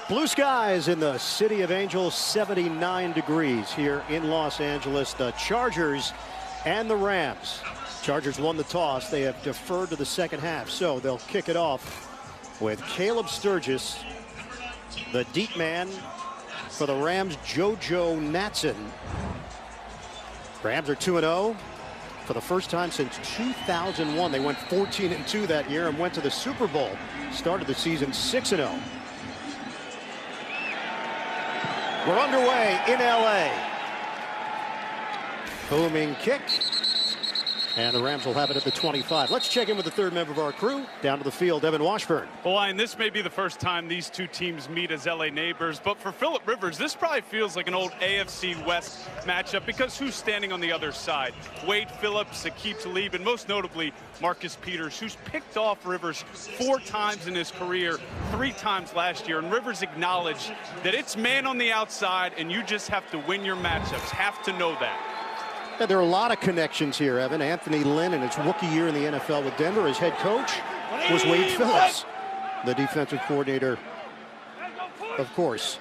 Blue skies in the City of Angels, 79 degrees here in Los Angeles. The Chargers and the Rams. Chargers won the toss. They have deferred to the second half, so they'll kick it off with Caleb Sturgis, the deep man for the Rams, JoJo Natson. Rams are 2-0. For the first time since 2001, they went 14-2 that year and went to the Super Bowl. Started the season 6-0. We're underway in LA. Booming kick. And the Rams will have it at the 25. Let's check in with the third member of our crew. Down to the field, Evan Washburn. Well, and this may be the first time these two teams meet as LA neighbors, but for Phillip Rivers, this probably feels like an old AFC West matchup because who's standing on the other side? Wade Phillips, Aqib Talib, and most notably, Marcus Peters, who's picked off Rivers 4 times in his career, 3 times last year. And Rivers acknowledged that it's man on the outside, and you just have to win your matchups, have to know that. Yeah, there are a lot of connections here, Evan. Anthony Lynn, in his rookie year in the NFL with Denver, his head coach was Wade Phillips, the defensive coordinator, of course.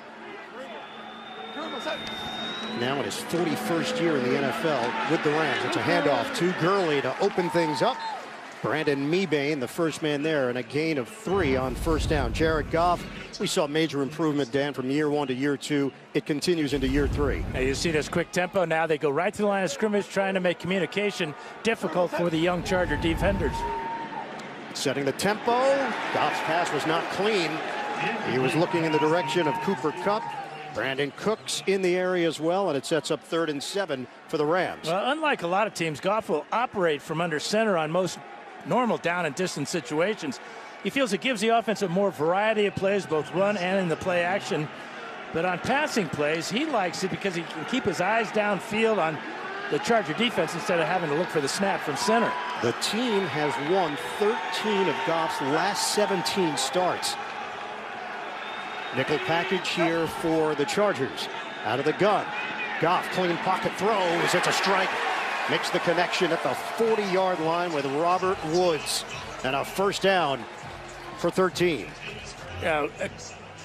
Now in his 41st year in the NFL with the Rams. It's a handoff to Gurley to open things up. Brandon McVay, the first man there, and a gain of 3 on first down. Jared Goff, we saw major improvement, Dan, from year 1 to year 2. It continues into year 3. Now you see this quick tempo. Now they go right to the line of scrimmage, trying to make communication difficult for the young Charger defenders. Setting the tempo. Goff's pass was not clean. He was looking in the direction of Cooper Kupp. Brandon Cooks in the area as well, and it sets up 3rd and 7 for the Rams. Well, unlike a lot of teams, Goff will operate from under center on most normal down and distance situations. He feels it gives the offense a more variety of plays, both run and in the play action. But on passing plays, he likes it because he can keep his eyes downfield on the Charger defense instead of having to look for the snap from center. The team has won 13 of Goff's last 17 starts. Nickel package here for the Chargers. Out of the gun. Goff, clean pocket throws. It's a strike. Makes the connection at the 40-yard line with Robert Woods. And a first down for 13. Yeah, a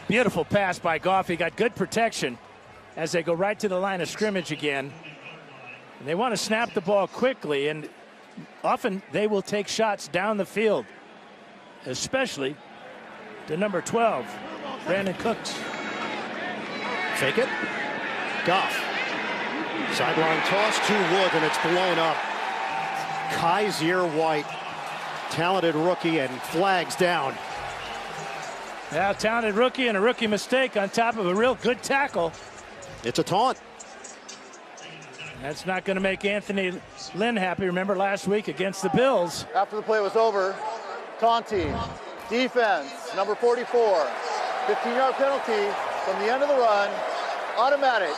beautiful pass by Goff. He got good protection as they go right to the line of scrimmage again. And they want to snap the ball quickly, and often they will take shots down the field, especially to number 12, Brandon Cooks. Fake it. Goff. Sideline toss to Wood, and it's blown up. Kaiser White, talented rookie, and flags down. Now, talented rookie and a rookie mistake on top of a real good tackle. It's a taunt. That's not going to make Anthony Lynn happy. Remember last week against the Bills. After the play was over, taunting, defense, number 44, 15-yard penalty from the end of the run, automatic.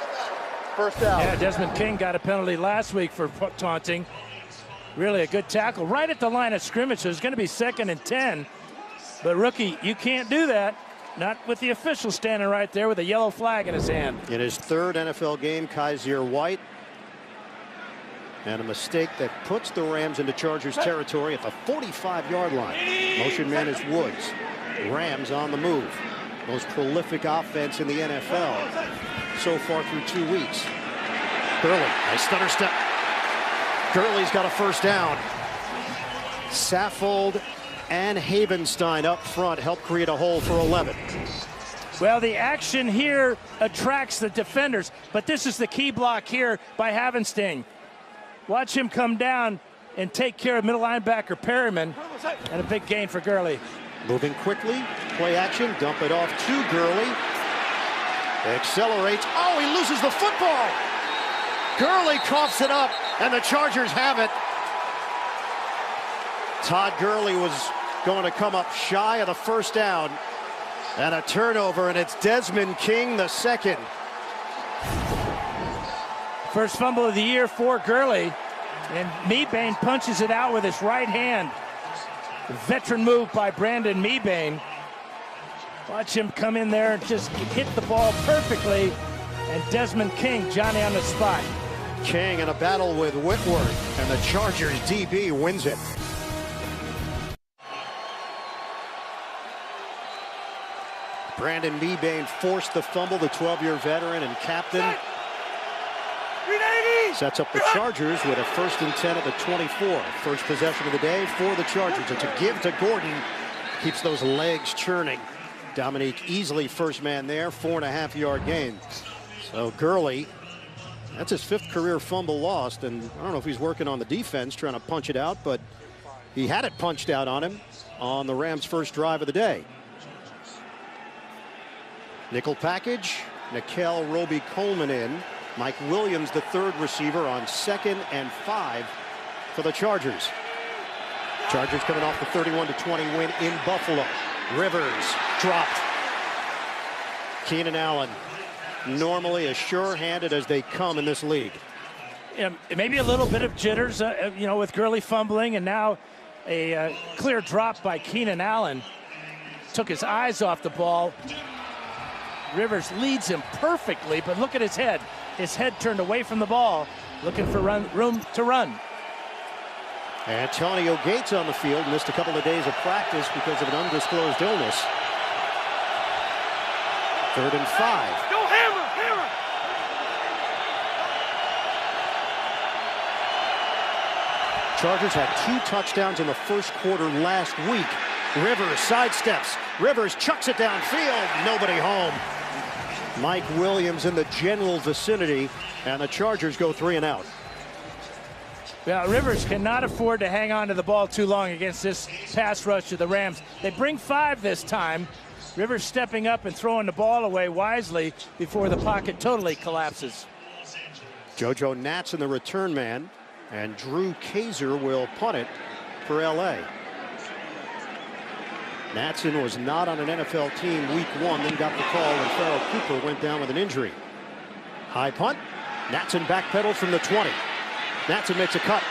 First down. Yeah, Desmond King got a penalty last week for taunting. Really a good tackle right at the line of scrimmage. So it's going to be 2nd and 10. But rookie, you can't do that. Not with the official standing right there with a yellow flag in his hand. In his 3rd NFL game, Kaiser White. And a mistake that puts the Rams into Chargers territory at the 45-yard line. Motion man is Woods. Rams on the move. Most prolific offense in the NFL so far through 2 weeks. Gurley, nice stutter step. Gurley's got a first down. Saffold and Havenstein up front help create a hole for 11. Well, the action here attracts the defenders, but this is the key block here by Havenstein. Watch him come down and take care of middle linebacker Perryman, and a big gain for Gurley. Moving quickly, play action, dump it off to Gurley. Accelerates. Oh, he loses the football. Gurley coughs it up, and the Chargers have it. Todd Gurley was going to come up shy of the first down. And a turnover, and it's Desmond King, the second. First fumble of the year for Gurley. And McVay punches it out with his right hand. The veteran move by Brandon McVay. Watch him come in there and just hit the ball perfectly. And Desmond King, Johnny on the spot. King in a battle with Whitworth, and the Chargers DB wins it. Brandon Mebane forced the fumble, the 12-year veteran and captain. Sets up the Chargers with a 1st and 10 at the 24. First possession of the day for the Chargers. It's a give to Gordon. Keeps those legs churning. Dominique easily first man there, 4.5-yard gain. So Gurley, that's his 5th career fumble lost, and I don't know if he's working on the defense trying to punch it out, but he had it punched out on him on the Rams' first drive of the day. Nickel package, Nikel Roby-Coleman in. Mike Williams, the 3rd receiver, on 2nd and 5 for the Chargers. Chargers coming off the 31-20 win in Buffalo. Rivers dropped. Keenan Allen, normally as sure-handed as they come in this league. Yeah, maybe a little bit of jitters, with Gurley fumbling, and now a clear drop by Keenan Allen. Took his eyes off the ball. Rivers leads him perfectly, but look at his head. His head turned away from the ball, looking for room to run. Antonio Gates on the field, missed a couple of days of practice because of an undisclosed illness. 3rd and 5. Go hammer, hammer! Chargers had 2 touchdowns in the first quarter last week. Rivers sidesteps. Rivers chucks it downfield. Nobody home. Mike Williams in the general vicinity, and the Chargers go 3 and out. Yeah, Rivers cannot afford to hang on to the ball too long against this pass rush of the Rams. They bring 5 this time. Rivers stepping up and throwing the ball away wisely before the pocket totally collapses. JoJo Natson, the return man, and Drew Kaiser will punt it for L.A. Natson was not on an NFL team week 1, then got the call when Farrell Cooper went down with an injury. High punt. Natson backpedals from the 20. Natson makes a cut.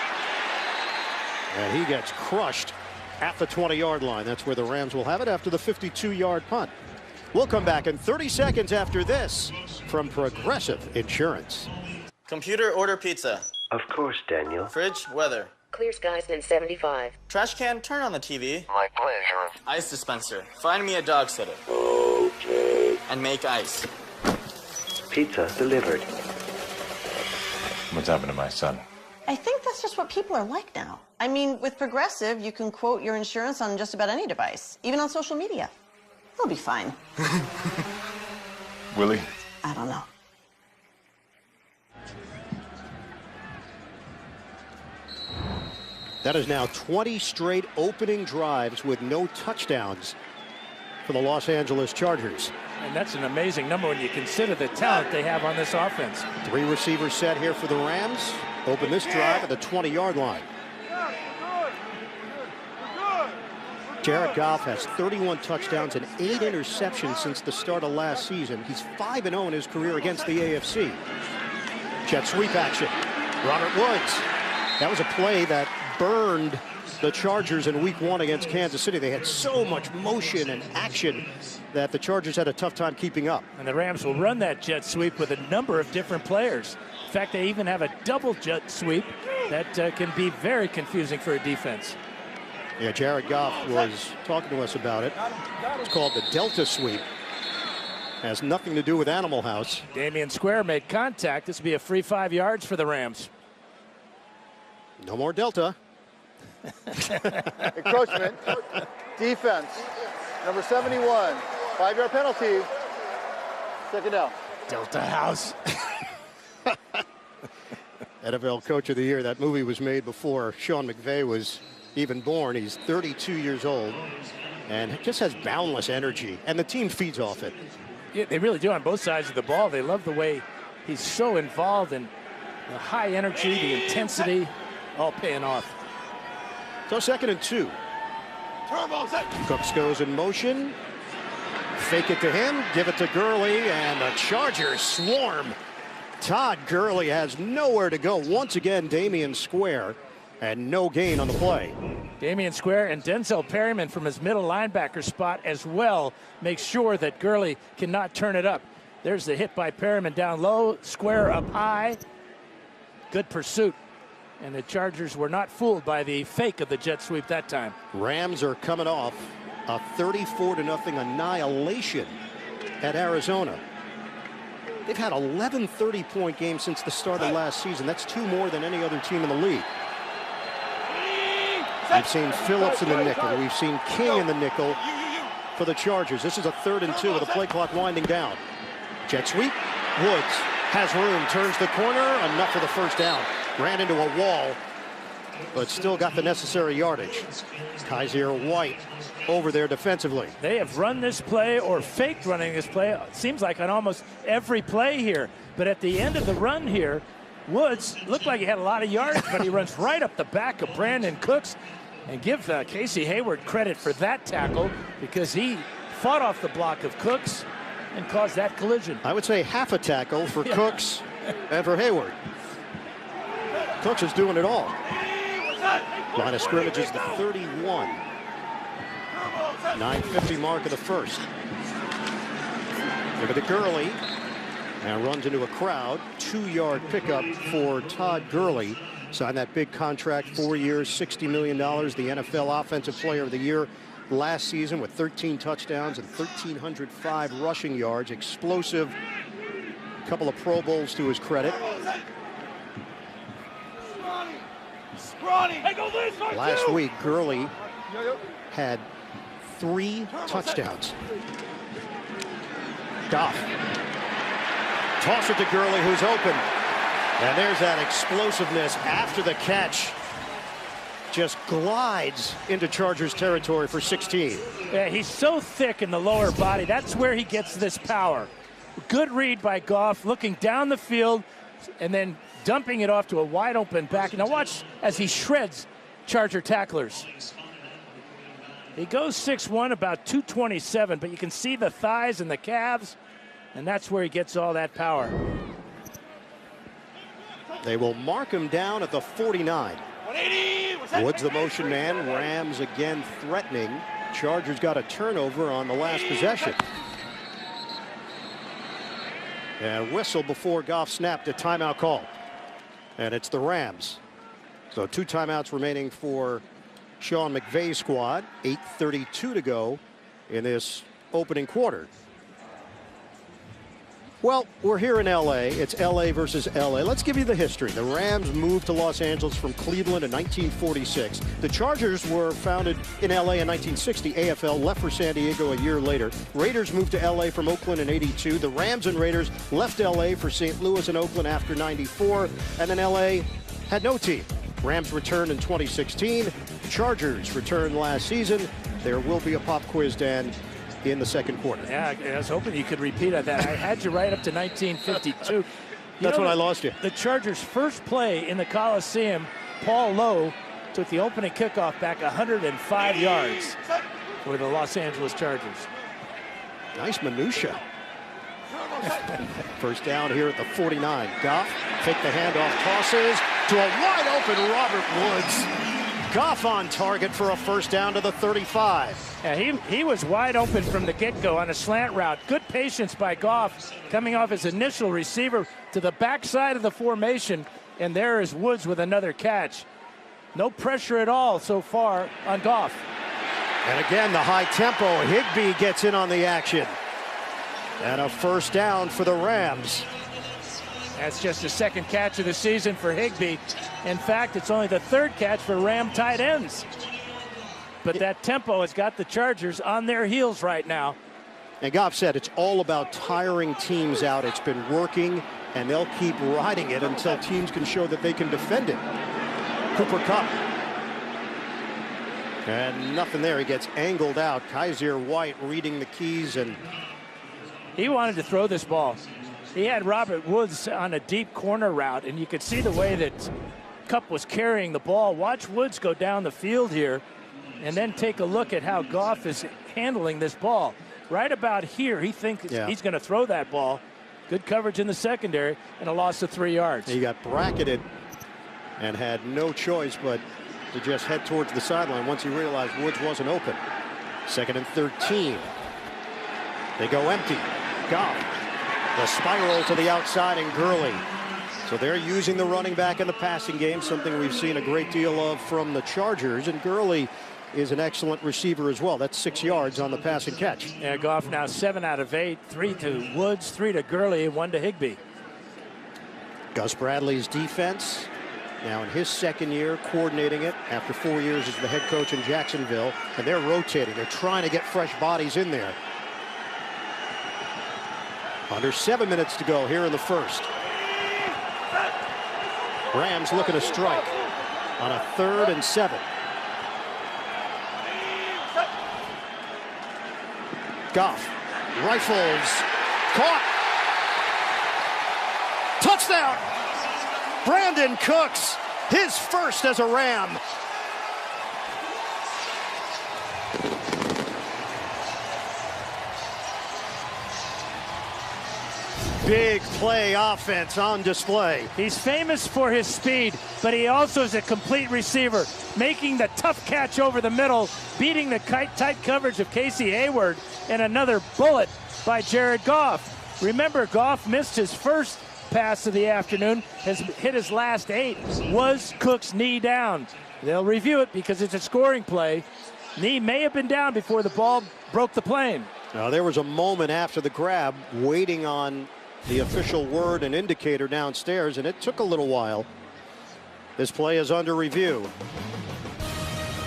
And he gets crushed at the 20-yard line. That's where the Rams will have it after the 52-yard punt. We'll come back in 30 seconds after this from Progressive Insurance. Computer, order pizza. Of course, Daniel. Fridge, weather. Clear skies in 75. Trash can, turn on the TV. My pleasure. Ice dispenser, find me a dog sitter. Okay. And make ice. Pizza delivered. What's happened to my son? I think that's just what people are like now. I mean, with Progressive, you can quote your insurance on just about any device, even on social media. He'll be fine. Will he? I don't know. That is now 20 straight opening drives with no touchdowns for the Los Angeles Chargers. And that's an amazing number when you consider the talent they have on this offense. 3 receivers set here for the Rams. Open this drive at the 20-yard line. Jared Goff has 31 touchdowns and 8 interceptions since the start of last season. He's 5-0 in his career against the AFC. Jet sweep action. Robert Woods. That was a play that burned the Chargers in week 1 against Kansas City. They had so much motion and action that the Chargers had a tough time keeping up. And the Rams will run that jet sweep with a number of different players. In fact, they even have a double jet sweep that can be very confusing for a defense. Yeah, Jared Goff was talking to us about it. It's called the Delta sweep. Has nothing to do with Animal House. Damian Square made contact. This will be a free 5 yards for the Rams. No more Delta. Encroachment. Defense. Number 71. 5-yard penalty. 2nd down. Delta House. NFL Coach of the Year. That movie was made before Sean McVay was even born. He's 32 years old and just has boundless energy, and the team feeds off it. Yeah, they really do on both sides of the ball. They love the way he's so involved in the high energy, the intensity, all paying off. So 2nd and 2. Cooks goes in motion. Fake it to him, give it to Gurley, and the Chargers swarm. Todd Gurley has nowhere to go. Once again, Damian Square, and no gain on the play. Damian Square and Denzel Perryman from his middle linebacker spot as well makes sure that Gurley cannot turn it up. There's the hit by Perryman down low, Square up high. Good pursuit. And the Chargers were not fooled by the fake of the jet sweep that time. Rams are coming off a 34-0 annihilation at Arizona. They've had 11 30-point games since the start of last season. That's 2 more than any other team in the league. We've seen Phillips in the nickel. We've seen King in the nickel for the Chargers. This is a 3rd and 2 with the play clock winding down. Jet sweep. Woods has room, turns the corner, enough for the first down. Ran into a wall, but still got the necessary yardage. Kaiser White over there defensively. They have run this play or faked running this play, it seems like, on almost every play here. But at the end of the run here, Woods looked like he had a lot of yards, but he runs right up the back of Brandon Cooks. And give Casey Hayward credit for that tackle, because he fought off the block of Cooks and caused that collision. I would say half a tackle for Cooks and for Hayward. Cooks is doing it all. Line of scrimmage is the 31. 9:50 mark of the first. Give it to Gurley. And runs into a crowd. 2-yard pickup for Todd Gurley. Signed that big contract, 4 years, $60 million. The NFL Offensive Player of the Year last season with 13 touchdowns and 1,305 rushing yards. Explosive. Couple of Pro Bowls to his credit. Last week, Gurley had 3 touchdowns. Goff. Toss it to Gurley, who's open. And there's that explosiveness after the catch. Just glides into Chargers territory for 16. Yeah, he's so thick in the lower body. That's where he gets this power. Good read by Goff, looking down the field and then dumping it off to a wide open back. Now watch as he shreds Charger tacklers. He goes 6'1", about 227, but you can see the thighs and the calves, and that's where he gets all that power. They will mark him down at the 49. Woods the motion man. Rams again threatening. Chargers got a turnover on the last possession. And whistle before Goff snapped a timeout call. And it's the Rams. So 2 timeouts remaining for Sean McVay's squad. 8:32 to go in this opening quarter. Well, we're here in L.A. It's L.A. versus L.A. Let's give you the history. The Rams moved to Los Angeles from Cleveland in 1946. The Chargers were founded in L.A. in 1960. AFL left for San Diego a year later. Raiders moved to L.A. from Oakland in 82. The Rams and Raiders left L.A. for St. Louis and Oakland after 94. And then L.A. had no team. Rams returned in 2016. Chargers returned last season. There will be a pop quiz, Dan, in the second quarter. Yeah, I was hoping you could repeat that. I had you right up to 1952. That's when I lost you. The Chargers' first play in the Coliseum, Paul Lowe took the opening kickoff back 105 yards for the Los Angeles Chargers. Nice minutia. First down here at the 49. Goff fake the handoff, tosses to a wide open Robert Woods. Goff on target for a first down to the 35. Yeah, he was wide open from the get-go on a slant route. Good patience by Goff, coming off his initial receiver to the backside of the formation, and there is Woods with another catch. No pressure at all so far on Goff. And again, the high tempo. Higbee gets in on the action. And a first down for the Rams. That's just the second catch of the season for Higbee. In fact, it's only the 3rd catch for Ram tight ends. But that tempo has got the Chargers on their heels right now. And Goff said it's all about tiring teams out. It's been working, and they'll keep riding it until teams can show that they can defend it. Cooper Kupp. And nothing there. He gets angled out. Kaiser White reading the keys, and he wanted to throw this ball. He had Robert Woods on a deep corner route, and you could see the way that Kupp was carrying the ball. Watch Woods go down the field here, and then take a look at how Goff is handling this ball. Right about here, he thinks he's going to throw that ball. Good coverage in the secondary, and a loss of 3 yards. He got bracketed and had no choice but to just head towards the sideline once he realized Woods wasn't open. 2nd and 13. They go empty. Goff. The spiral to the outside, and Gurley. So they're using the running back in the passing game, something we've seen a great deal of from the Chargers. And Gurley is an excellent receiver as well. That's 6 yards on the pass and catch. Yeah, Goff now 7 out of 8. 3 to Woods, 3 to Gurley, and 1 to Higbee. Gus Bradley's defense now in his second year coordinating it after 4 years as the head coach in Jacksonville, and they're rotating. They're trying to get fresh bodies in there. Under 7 minutes to go here in the first. Rams looking to strike on a 3rd and 7. Goff rifles, caught, touchdown. Brandon Cooks, his first as a Ram. Big play offense on display. He's famous for his speed, but he also is a complete receiver, making the tough catch over the middle, beating the tight coverage of Casey Hayward, and another bullet by Jared Goff. Remember, Goff missed his first pass of the afternoon, has hit his last 8. Was Cook's knee down? They'll review it because it's a scoring play. Knee may have been down before the ball broke the plane. Now, there was a moment after the grab waiting on the official word and indicator downstairs, and it took a little while. This play is under review.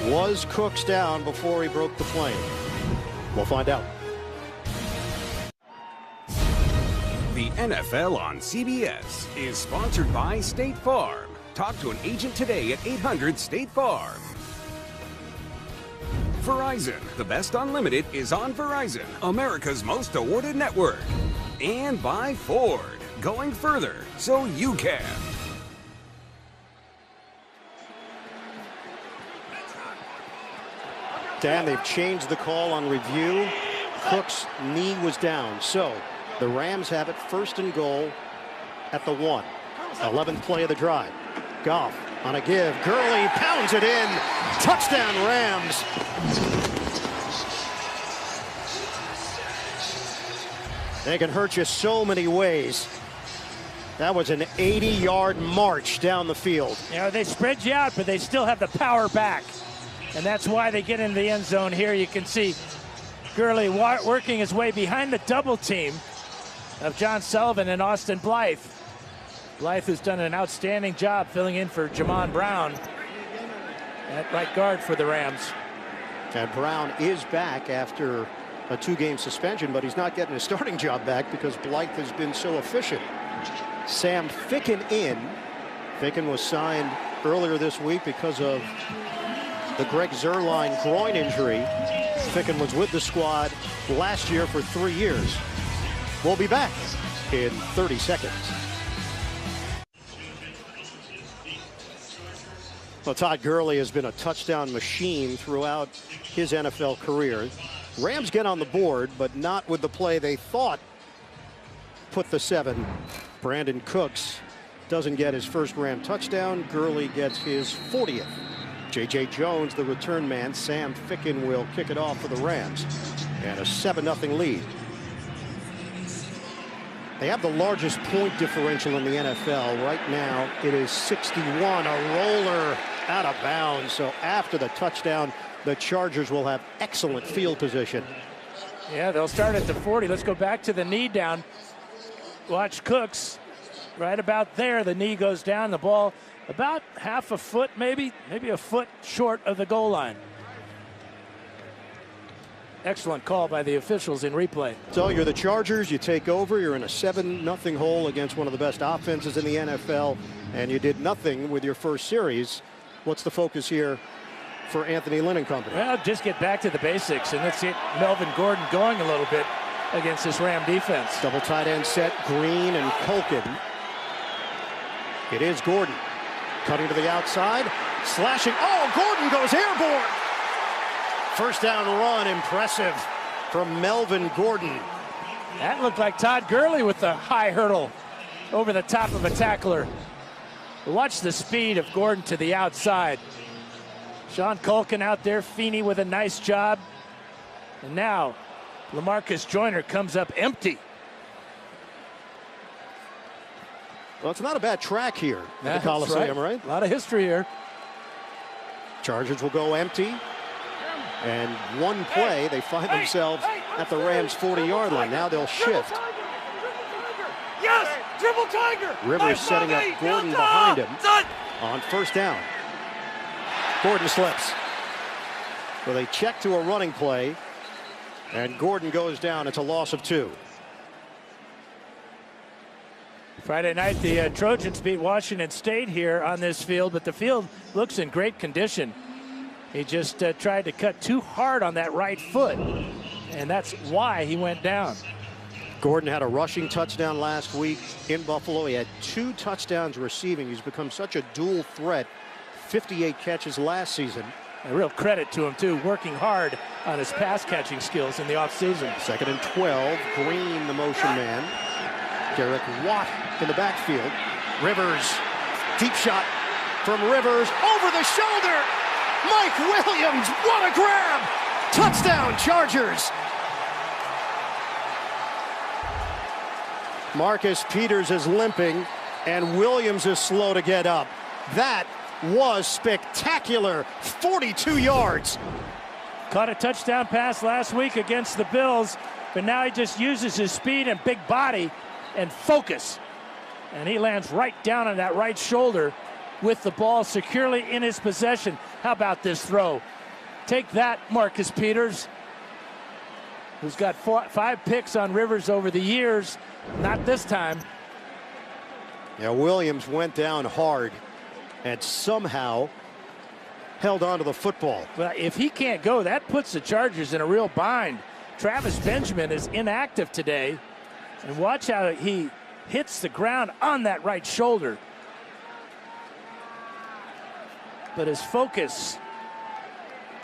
Was Cooks down before he broke the plane? We'll find out. The NFL on CBS is sponsored by State Farm. Talk to an agent today at 800-STATE-FARM. Verizon, the best unlimited is on Verizon, America's most awarded network. And by Ford, going further so you can. Dan, they've changed the call on review. Cook's knee was down, so the Rams have it 1st and goal at the 1. 11th play of the drive. Goff on a give. Gurley pounds it in. Touchdown, Rams. They can hurt you so many ways. That was an 80-yard march down the field. You know, they spread you out, but they still have the power back. And that's why they get into the end zone here. You can see Gurley working his way behind the double team of John Sullivan and Austin Blythe. Blythe, who's done an outstanding job filling in for Jamon Brown at right guard for the Rams. And Brown is back after a 2-game suspension, but he's not getting his starting job back because Blythe has been so efficient. Sam Ficken in. Ficken was signed earlier this week because of the Greg Zuerlein groin injury. Ficken was with the squad last year for 3 years. We'll be back in 30 seconds. Well, Todd Gurley has been a touchdown machine throughout his NFL career. Rams get on the board, but not with the play they thought put the 7. Brandon Cooks doesn't get his first Ram touchdown. Gurley gets his 40th. J.J. Jones, the return man. Sam Ficken will kick it off for the Rams. And a 7-0 lead. They have the largest point differential in the NFL. Right now, it is 61. A roller out of bounds. So after the touchdown, the Chargers will have excellent field position. Yeah, they'll start at the 40. Let's go back to the knee down. Watch Cooks. Right about there, the knee goes down. The ball about half a foot, maybe a foot short of the goal line. Excellent call by the officials in replay. So you're the Chargers, you take over, you're in a 7-0 hole against one of the best offenses in the NFL, and you did nothing with your first series. What's the focus here for Anthony Lynn and company? Well, just get back to the basics, and let's get Melvin Gordon going a little bit against this Ram defense. Double tight end set, Green and Colkin. It is Gordon. Cutting to the outside, slashing. Oh, Gordon goes airborne. First down run, impressive from Melvin Gordon. That looked like Todd Gurley with the high hurdle over the top of a tackler. Watch the speed of Gordon to the outside. Sean Colkin out there, Feeney with a nice job. And now LaMarcus Joyner comes up empty. Well, it's not a bad track here at the Coliseum, right? A lot of history here. Chargers will go empty. And one play, they find themselves at the Rams' 40-yard line. Now they'll shift. Yes, dribble tiger. Rivers setting up Gordon behind him on first down. Gordon slips. So they check to a running play, and Gordon goes down. It's a loss of 2. Friday night, the Trojans beat Washington State here on this field, but the field looks in great condition. He just tried to cut too hard on that right foot, and that's why he went down. Gordon had a rushing touchdown last week in Buffalo. He had 2 touchdowns receiving. He's become such a dual threat. 58 catches last season. A real credit to him, too, working hard on his pass-catching skills in the offseason. 2nd and 12. Green, the motion man. Derek Watt in the backfield. Rivers, deep shot from Rivers, over the shoulder. Mike Williams, what a grab! Touchdown, Chargers! Marcus Peters is limping, and Williams is slow to get up. That was spectacular. 42 yards. Caught a touchdown pass last week against the Bills, but now he just uses his speed and big body and focus. And he lands right down on that right shoulder with the ball securely in his possession. How about this throw? Take that, Marcus Peters, who's got 5 picks on Rivers over the years. Not this time. Yeah, Williams went down hard and somehow held on to the football. Well, if he can't go, that puts the Chargers in a real bind. Travis Benjamin is inactive today. And watch how he hits the ground on that right shoulder. But his focus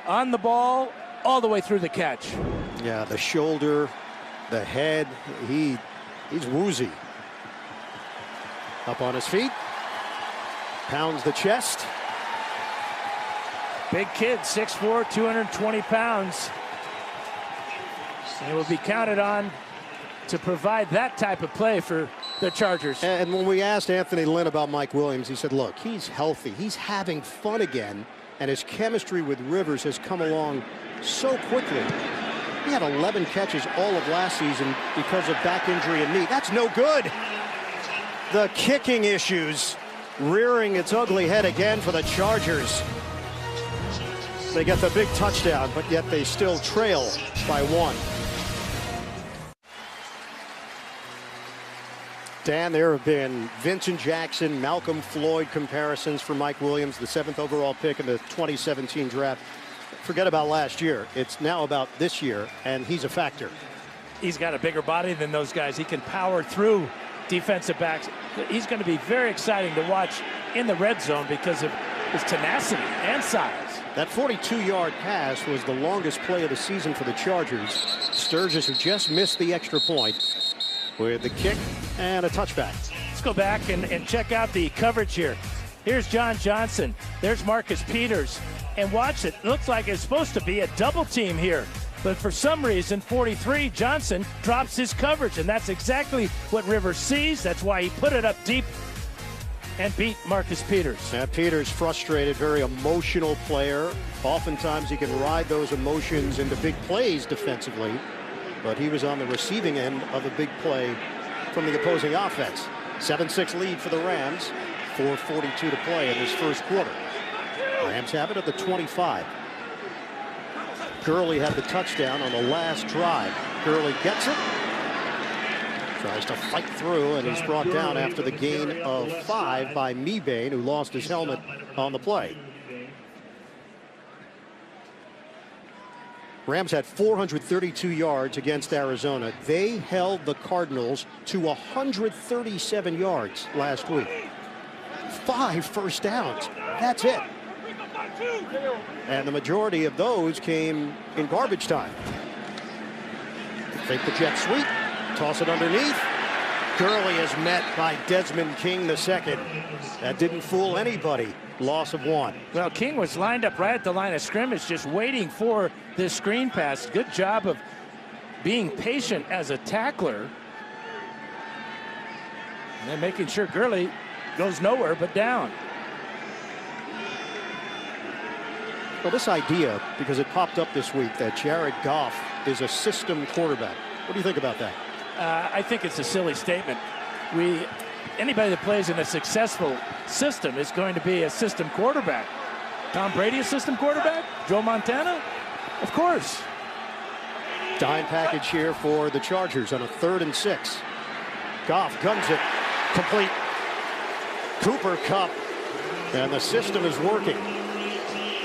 on the ball all the way through the catch. Yeah, the shoulder, the head, he's woozy. Up on his feet, pounds the chest. Big kid, 6'4", 220 pounds. And will be counted on to provide that type of play for the Chargers. And when we asked Anthony Lynn about Mike Williams, he said, look, he's healthy. He's having fun again, and his chemistry with Rivers has come along so quickly. He had 11 catches all of last season because of back injury and knee. That's no good. The kicking issues rearing its ugly head again for the Chargers. They get the big touchdown, but yet they still trail by 1. Dan, there have been Vincent Jackson, Malcolm Floyd comparisons for Mike Williams, the 7th overall pick in the 2017 draft. Forget about last year. It's now about this year, and he's a factor. He's got a bigger body than those guys. He can power through defensive backs. He's going to be very exciting to watch in the red zone because of his tenacity and size. That 42-yard pass was the longest play of the season for the Chargers. Sturgis, who just missed the extra point, with the kick and a touchback. Let's go back and check out the coverage here. Here's John Johnson. There's Marcus Peters. And watch it. Looks like it's supposed to be a double team here. But for some reason, 43, Johnson drops his coverage. And that's exactly what Rivers sees. That's why he put it up deep and beat Marcus Peters. Now, Peters frustrated, very emotional player. Oftentimes he can ride those emotions into big plays defensively. But he was on the receiving end of a big play from the opposing offense. 7-6 lead for the Rams. 4:42 to play in this first quarter. Rams have it at the 25. Gurley had the touchdown on the last drive. Gurley gets it. Tries to fight through, and he's brought down after the gain of 5 by McVay, who lost his helmet on the play. Rams had 432 yards against Arizona. They held the Cardinals to 137 yards last week. 5 first downs. That's it. And the majority of those came in garbage time. Fake the jet sweep. Toss it underneath. Gurley is met by Desmond King II. That didn't fool anybody. Loss of 1. Well, King was lined up right at the line of scrimmage, just waiting for this screen pass. Good job of being patient as a tackler. And then making sure Gurley goes nowhere but down. Well, this idea, because it popped up this week, that Jared Goff is a system quarterback. What do you think about that? I think it's a silly statement. Anybody that plays in a successful system is going to be a system quarterback. Tom Brady, a system quarterback? Joe Montana? Of course. Dime package here for the Chargers on a 3rd and 6. Goff guns it. Complete. Cooper Kupp. And the system is working.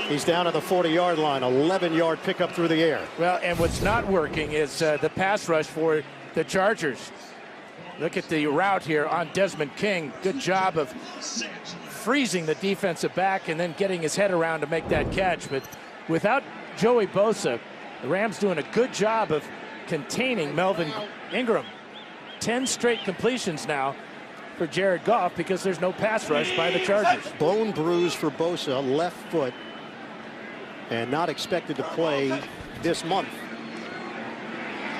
He's down at the 40-yard line. 11-yard pickup through the air. Well, and what's not working is the pass rush for the Chargers. Look at the route here on Desmond King. Good job of freezing the defensive back and then getting his head around to make that catch. But without Joey Bosa, the Rams doing a good job of containing Melvin Ingram. 10 straight completions now for Jared Goff because there's no pass rush by the Chargers. Bone bruise for Bosa, left foot, and not expected to play this month.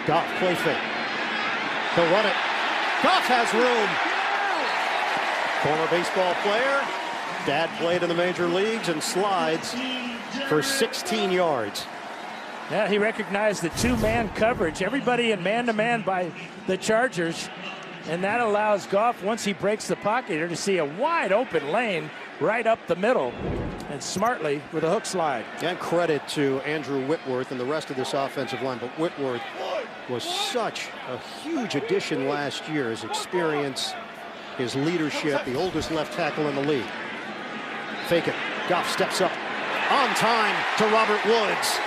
Goff play fake. He'll run it. Goff has room. Former baseball player. Dad played in the major leagues and slides for 16 yards. Yeah, he recognized the two-man coverage. Everybody in man-to-man by the Chargers. And that allows Goff, once he breaks the pocket here, to see a wide-open lane right up the middle. And smartly with a hook slide. And credit to Andrew Whitworth and the rest of this offensive line. But Whitworth was such a huge addition last year. His experience, his leadership, the oldest left tackle in the league. Fake it. Goff steps up on time to Robert Woods.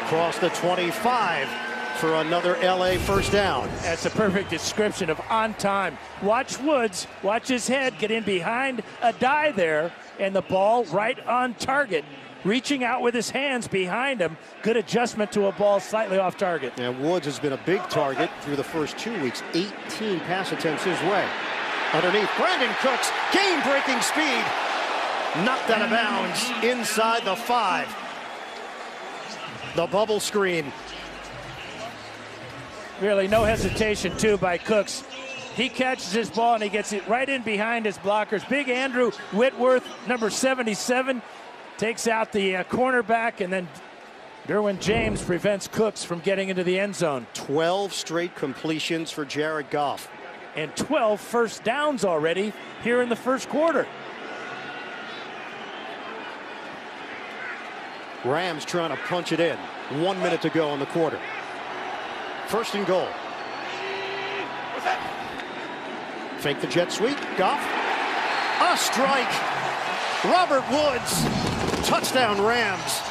Across the 25 for another LA first down. That's a perfect description of on time. Watch Woods, watch his head get in behind a die there, and the ball right on target. Reaching out with his hands behind him. Good adjustment to a ball slightly off target. And Woods has been a big target through the first 2 weeks. 18 pass attempts his way. Underneath, Brandon Cooks, game-breaking speed. Knocked out of bounds inside the 5. The bubble screen. Really no hesitation, too, by Cooks. He catches his ball and he gets it right in behind his blockers. Big Andrew Whitworth, number 77, takes out the cornerback, and then Derwin James prevents Cooks from getting into the end zone. 12 straight completions for Jared Goff. And 12 first downs already here in the first quarter. Rams trying to punch it in. 1 minute to go in the quarter. First and goal. Fake the jet sweep. Goff. A strike. Robert Woods. Touchdown Rams.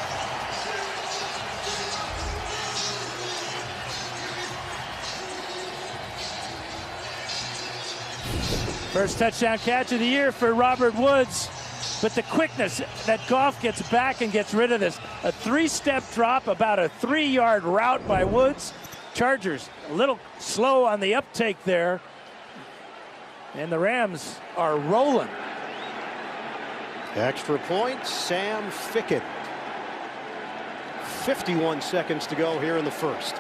First touchdown catch of the year for Robert Woods. But the quickness that Goff gets back and gets rid of this. A 3-step drop, about a 3-yard route by Woods. Chargers a little slow on the uptake there. And the Rams are rolling. Extra point, Sam Ficken. 51 seconds to go here in the first.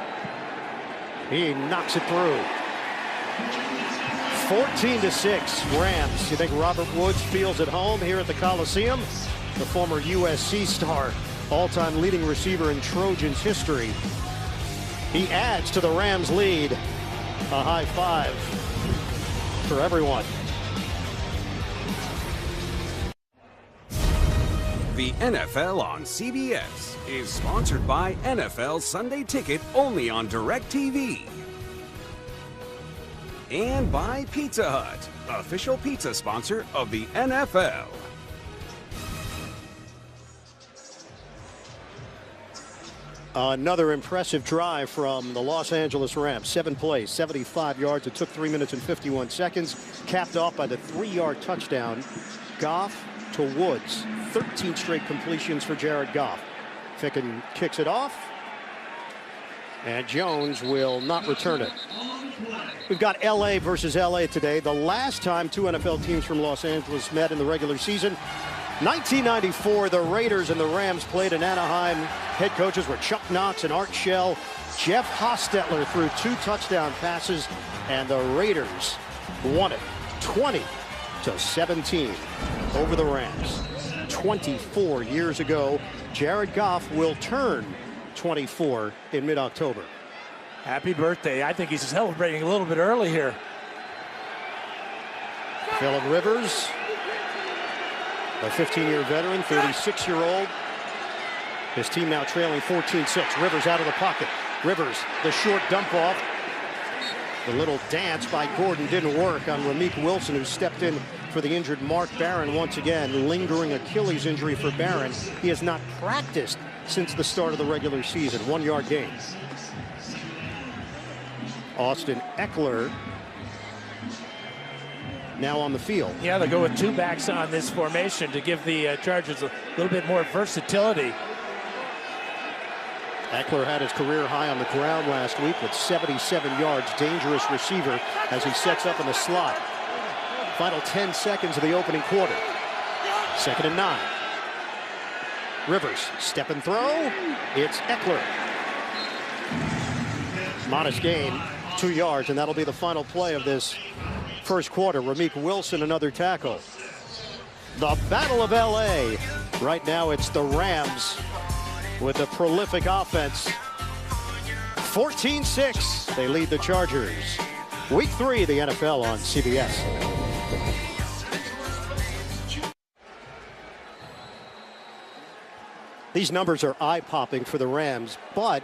He knocks it through. 14-6 Rams. You think Robert Woods feels at home here at the Coliseum? The former USC star, all-time leading receiver in Trojans history. He adds to the Rams lead. A high five for everyone. The NFL on CBS is sponsored by NFL Sunday Ticket, only on DirecTV. And by Pizza Hut, official pizza sponsor of the NFL. Another impressive drive from the Los Angeles Rams. 7 plays, 75 yards. It took 3 minutes and 51 seconds. Capped off by the 3-yard touchdown. Goff to Woods. 13 straight completions for Jared Goff. Ficken kicks it off. And Jones will not return it. We've got LA versus LA today. The last time two NFL teams from Los Angeles met in the regular season, 1994, the Raiders and the Rams played in Anaheim. Head coaches were Chuck Knox and Art Shell. Jeff Hostetler threw 2 touchdown passes, and the Raiders won it 20-17 over the Rams. 24 years ago. Jared Goff will turn 24 in mid-October. Happy birthday. I think he's celebrating a little bit early here. Phillip Rivers, a 15-year veteran, 36-year-old. His team now trailing 14-6. Rivers out of the pocket. Rivers, the short dump off. The little dance by Gordon didn't work on Ramik Wilson, who stepped in for the injured Mark Barron once again. Lingering Achilles injury for Barron. He has not practiced since the start of the regular season. 1-yard gain. Austin Eckler now on the field. Yeah, they'll go with 2 backs on this formation to give the Chargers a little bit more versatility. Eckler had his career high on the ground last week with 77 yards. Dangerous receiver as he sets up in the slot. Final 10 seconds of the opening quarter. 2nd and 9. Rivers, step and throw. It's Eckler. Modest gain, 2 yards, and that'll be the final play of this first quarter. Ramik Wilson, another tackle. The Battle of LA. Right now it's the Rams with a prolific offense. 14-6. They lead the Chargers. Week 3 of the NFL on CBS. These numbers are eye-popping for the Rams, but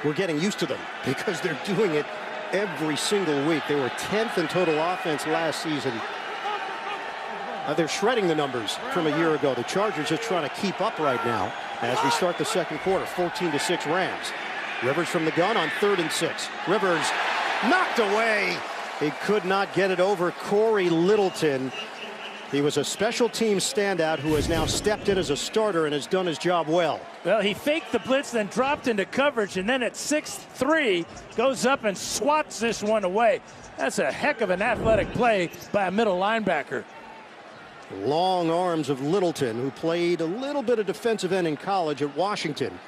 we're getting used to them because they're doing it every single week. They were 10th in total offense last season. They're shredding the numbers from a year ago. The Chargers are trying to keep up right now as we start the second quarter. 14-6 Rams. Rivers from the gun on 3rd and 6. Rivers knocked away. He could not get it over Corey Littleton. He was a special team standout who has now stepped in as a starter and has done his job well. Well, he faked the blitz, then dropped into coverage, and then at 6'3", goes up and swats this one away. That's a heck of an athletic play by a middle linebacker. Long arms of Littleton, who played a little bit of defensive end in college at Washington.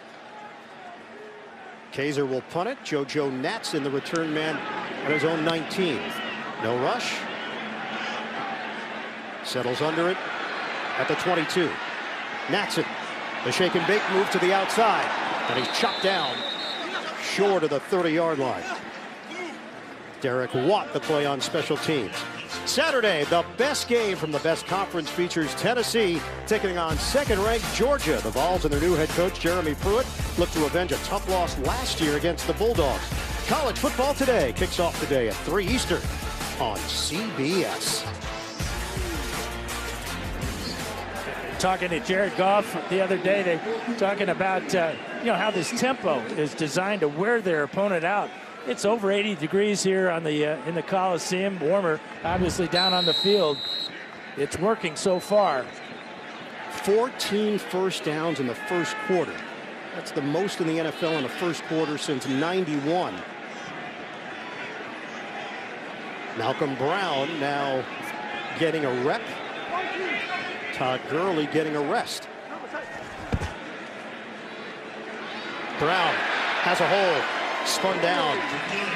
Kaiser will punt it. JoJo Natson, the return man, at his own 19. No rush. Settles under it at the 22. Natson, the shake and bake move to the outside, and he's chopped down short of the 30-yard line. Derek Watt, the play on special teams. Saturday, the best game from the best conference features Tennessee taking on second-ranked Georgia. The Vols and their new head coach, Jeremy Pruitt, look to avenge a tough loss last year against the Bulldogs. College football today kicks off today at 3 Eastern on CBS. Talking to Jared Goff the other day, they were talking about how this tempo is designed to wear their opponent out. It's over 80 degrees here on the in the Coliseum, warmer obviously down on the field. It's working so far. 14 first downs in the first quarter. That's the most in the NFL in the first quarter since '91. Malcolm Brown now getting a rep. Todd Gurley getting a rest. Brown has a hole, spun down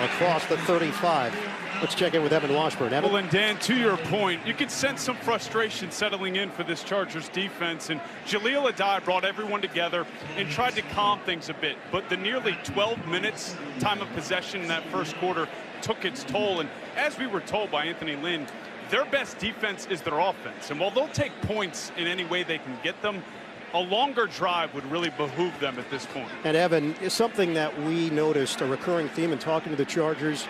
across the 35. Let's check in with Evan Washburn. Evan? Well, and Dan, to your point, you could sense some frustration settling in for this Chargers defense, and Jaleel Addae brought everyone together and tried to calm things a bit, but the nearly 12 minutes time of possession in that first quarter took its toll, and as we were told by Anthony Lynn, their best defense is their offense, and while they'll take points in any way they can get them, a longer drive would really behoove them at this point. And Evan, is something that we noticed, a recurring theme in talking to the Chargers.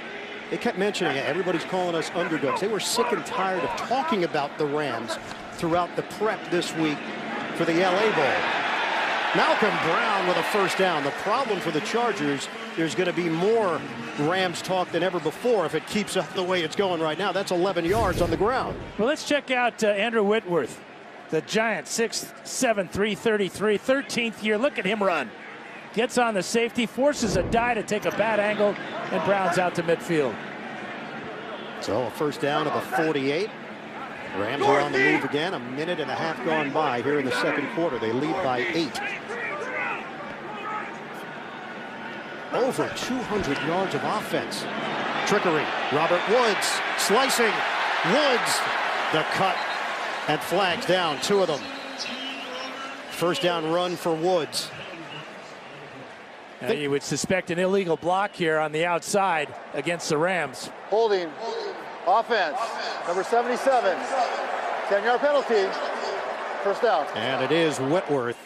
They kept mentioning it. Everybody's calling us underdogs. They were sick and tired of talking about the Rams throughout the prep this week for the LA Bowl. Malcolm Brown with a first down. The problem for the Chargers, there's going to be more Rams talk than ever before if it keeps up the way it's going right now. That's 11 yards on the ground. Well, let's check out Andrew Whitworth, the Giant, 6'7", 333, 13th year. Look at him run. Gets on the safety, forces Addae to take a bad angle, and Brown's out to midfield. So a first down at the 48. Rams are on the move again. A minute and a half gone by here in the second quarter. They lead by 8. Over 200 yards of offense. Trickery. Robert Woods slicing. Woods, the cut, and flags down, 2 of them. First down run for Woods. Now you would suspect an illegal block here on the outside against the Rams. Holding. Offense. Number 77. 10-yard penalty. First down. And it is Whitworth.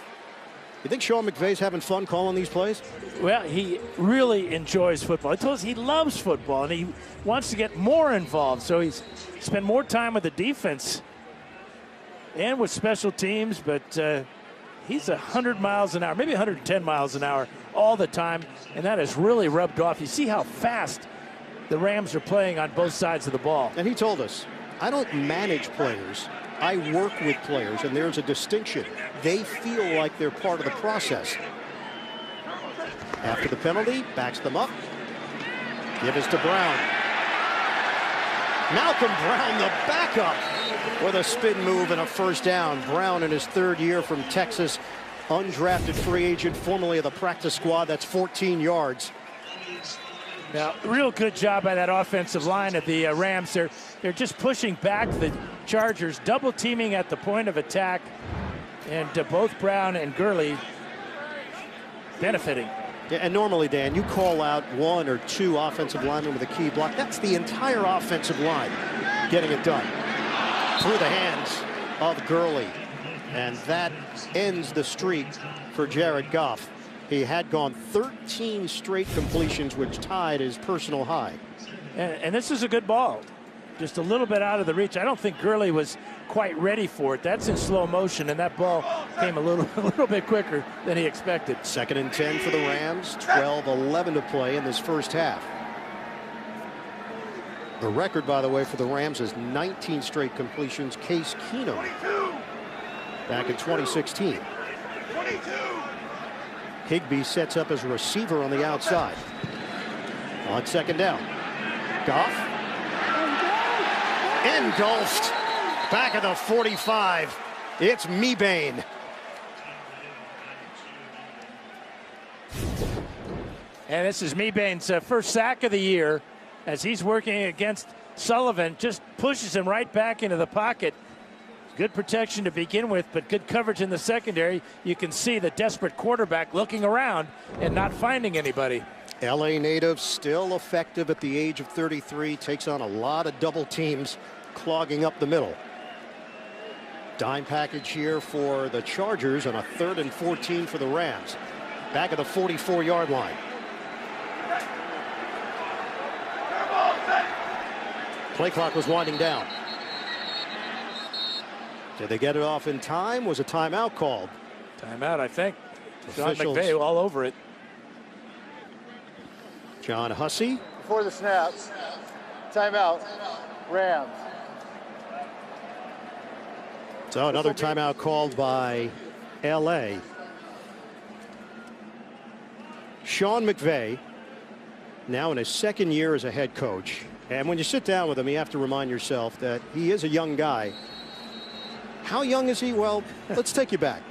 You think Sean McVay's having fun calling these plays? Well, he really enjoys football. I told us he loves football, and he wants to get more involved. So he's spent more time with the defense and with special teams, but he's 100 miles an hour, maybe 110 miles an hour all the time, and that has really rubbed off. You see how fast the Rams are playing on both sides of the ball. And he told us, I don't manage players. I work with players, and there's a distinction. They feel like they're part of the process. After the penalty, backs them up. Give us to Brown. Malcolm Brown, the backup, with a spin move and a first down. Brown in his third year from Texas, undrafted free agent, formerly of the practice squad. That's 14 yards. Now, real good job by that offensive line of the Rams. They're just pushing back the Chargers, double teaming at the point of attack, and both Brown and Gurley benefiting. Yeah, and normally, Dan, you call out one or two offensive linemen with a key block. That's the entire offensive line getting it done through the hands of Gurley. And that ends the streak for Jared Goff. He had gone 13 straight completions, which tied his personal high. And this is a good ball. Just a little bit out of the reach. I don't think Gurley was quite ready for it. That's in slow motion, and that ball came a little bit quicker than he expected. 2nd and 10 for the Rams. 12-11 to play in this first half. The record, by the way, for the Rams is 19 straight completions. Case Keenum back in 2016. Higbee sets up as a receiver on the outside. On 2nd down. Goff. Engulfed. Back at the 45. It's Mebane. And this is Mebane's first sack of the year as he's working against Sullivan. Just pushes him right back into the pocket. Good protection to begin with, but good coverage in the secondary. You can see the desperate quarterback looking around and not finding anybody. LA native, still effective at the age of 33, takes on a lot of double teams, clogging up the middle. Dime package here for the Chargers on a 3rd and 14 for the Rams. Back at the 44-yard line. Play clock was winding down. Did they get it off in time? Was a timeout called? Timeout, I think. John Officials. McVay all over it. John Hussey. Before the snap. Timeout. Rams. So another timeout called by LA. Sean McVay, now in his 2nd year as a head coach. And when you sit down with him, you have to remind yourself that he is a young guy. How young is he? Well, let's take you back.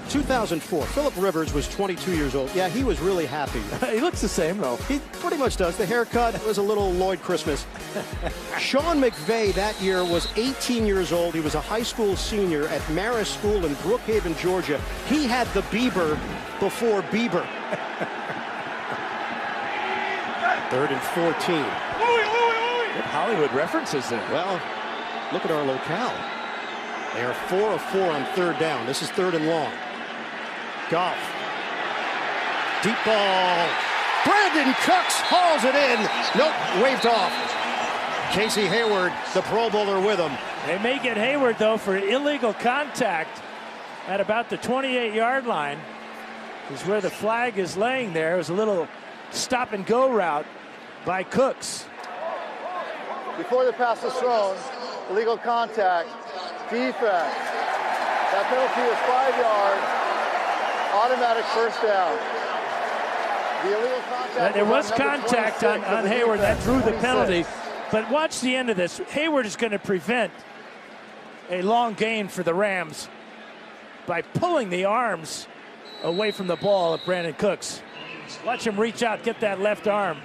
2004, Phillip Rivers was 22 years old. Yeah, he was really happy. He looks the same, though. He pretty much does. The haircut was a little Lloyd Christmas. Sean McVay that year was 18 years old. He was a high school senior at Marist School in Brookhaven, Georgia. He had the Bieber before Bieber. 3rd and 14. Good Hollywood references there. Well, look at our locale. They are 4 of 4 on 3rd down. This is 3rd and long. Goff. Deep ball. Brandon Cooks hauls it in. Nope, waved off. Casey Hayward, the Pro Bowler, with him. They may get Hayward, though, for illegal contact at about the 28-yard line. Is where the flag is laying there. It was a little stop-and-go route by Cooks. Before the pass was thrown, illegal contact, defense. That penalty is 5 yards, automatic first down. The illegal contact. There was contact on Hayward that drew the penalty. But watch the end of this. Hayward is going to prevent a long gain for the Rams by pulling the arms away from the ball of Brandon Cooks. Watch him reach out, get that left arm.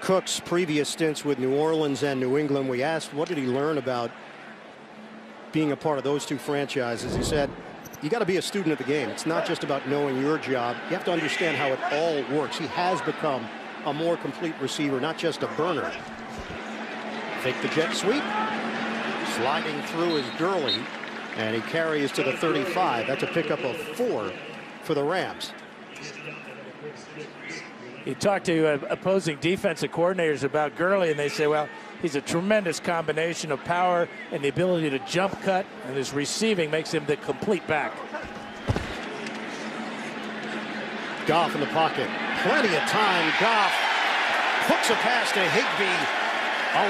Cook's previous stints with New Orleans and New England, we asked what did he learn about being a part of those two franchises. He said, you got to be a student of the game. It's not just about knowing your job. You have to understand how it all works. He has become a more complete receiver, not just a burner. Fake the jet sweep. Sliding through is Gurley, and he carries to the 35. That's a pickup of 4 for the Rams. You talk to opposing defensive coordinators about Gurley, and they say, well, he's a tremendous combination of power and the ability to jump cut, and his receiving makes him the complete back. Goff in the pocket. Plenty of time. Goff hooks a pass to Higbee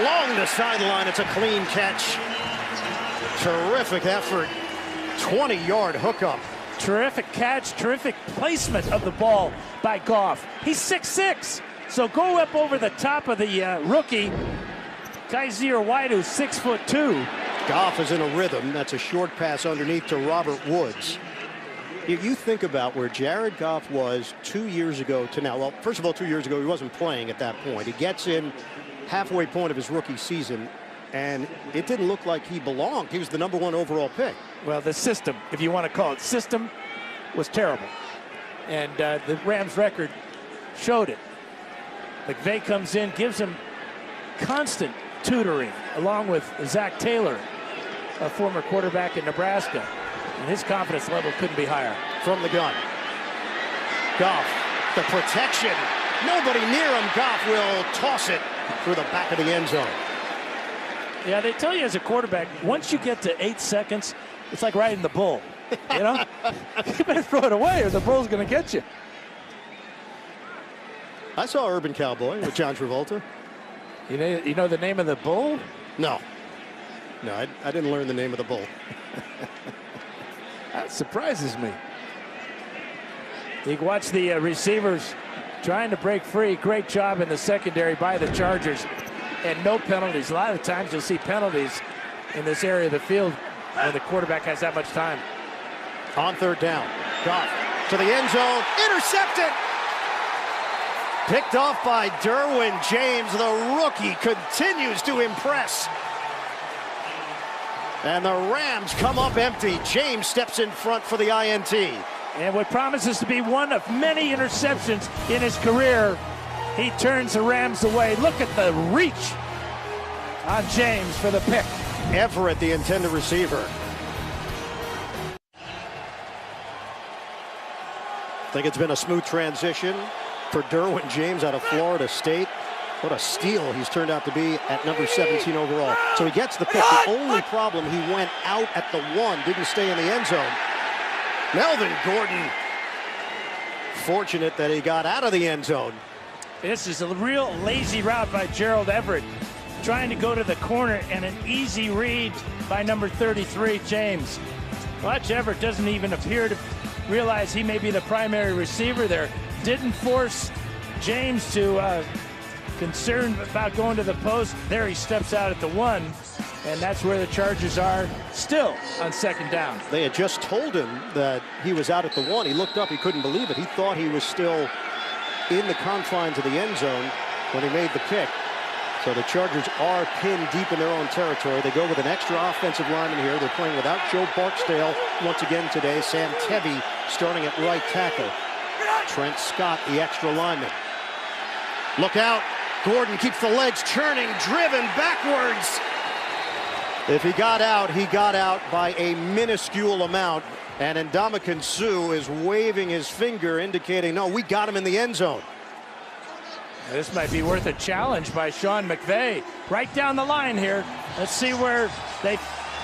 along the sideline. It's a clean catch. Terrific effort. 20-yard hookup. Terrific catch, terrific placement of the ball by Goff. He's 6'6", so go up over the top of the rookie, Kaiser White, who's 6'2". Goff is in a rhythm. That's a short pass underneath to Robert Woods. You think about where Jared Goff was 2 years ago to now. Well, first of all, 2 years ago, he wasn't playing at that point. He gets in halfway point of his rookie season, and it didn't look like he belonged. He was the #1 overall pick. Well, the system, if you want to call it system, was terrible. And the Rams record showed it. McVay comes in, gives him constant tutoring, along with Zach Taylor, a former quarterback in Nebraska. And his confidence level couldn't be higher. From the gun. Goff, the protection. Nobody near him. Goff will toss it through the back of the end zone. Yeah, they tell you as a quarterback, once you get to 8 seconds, it's like riding the bull. You know? You better throw it away or the bull's going to get you. I saw Urban Cowboy with John Travolta. You know the name of the bull? No. No, I didn't learn the name of the bull. That surprises me. You can watch the receivers trying to break free. Great job in the secondary by the Chargers. And no penalties. A lot of times you'll see penalties in this area of the field when the quarterback has that much time. On third down. Goff to the end zone. Intercepted. Picked off by Derwin James. The rookie continues to impress. And the Rams come up empty. James steps in front for the INT. And what promises to be one of many interceptions in his career, he turns the Rams away. Look at the reach on James for the pick. Everett, the intended receiver. I think it's been a smooth transition for Derwin James out of Florida State. What a steal he's turned out to be at number 17 overall. So he gets the pick. The only problem, he went out at the 1, didn't stay in the end zone. Melvin Gordon, fortunate that he got out of the end zone. This is a real lazy route by Gerald Everett, trying to go to the corner, and an easy read by number 33, James. Watch, Everett doesn't even appear to realize he may be the primary receiver there. Didn't force James to concerned about going to the post. There he steps out at the 1, and that's where the Chargers are still on second down. They had just told him that he was out at the 1. He looked up, he couldn't believe it. He thought he was still in the confines of the end zone when he made the pick. So the Chargers are pinned deep in their own territory. They go with an extra offensive lineman here. They're playing without Joe Barksdale once again today. Sam Tebby starting at right tackle. Trent Scott, the extra lineman. Look out. Gordon keeps the legs churning, driven backwards. If he got out by a minuscule amount. And Ndamukong Suh is waving his finger, indicating, no, we got him in the end zone. This might be worth a challenge by Sean McVay. Right down the line here. Let's see where they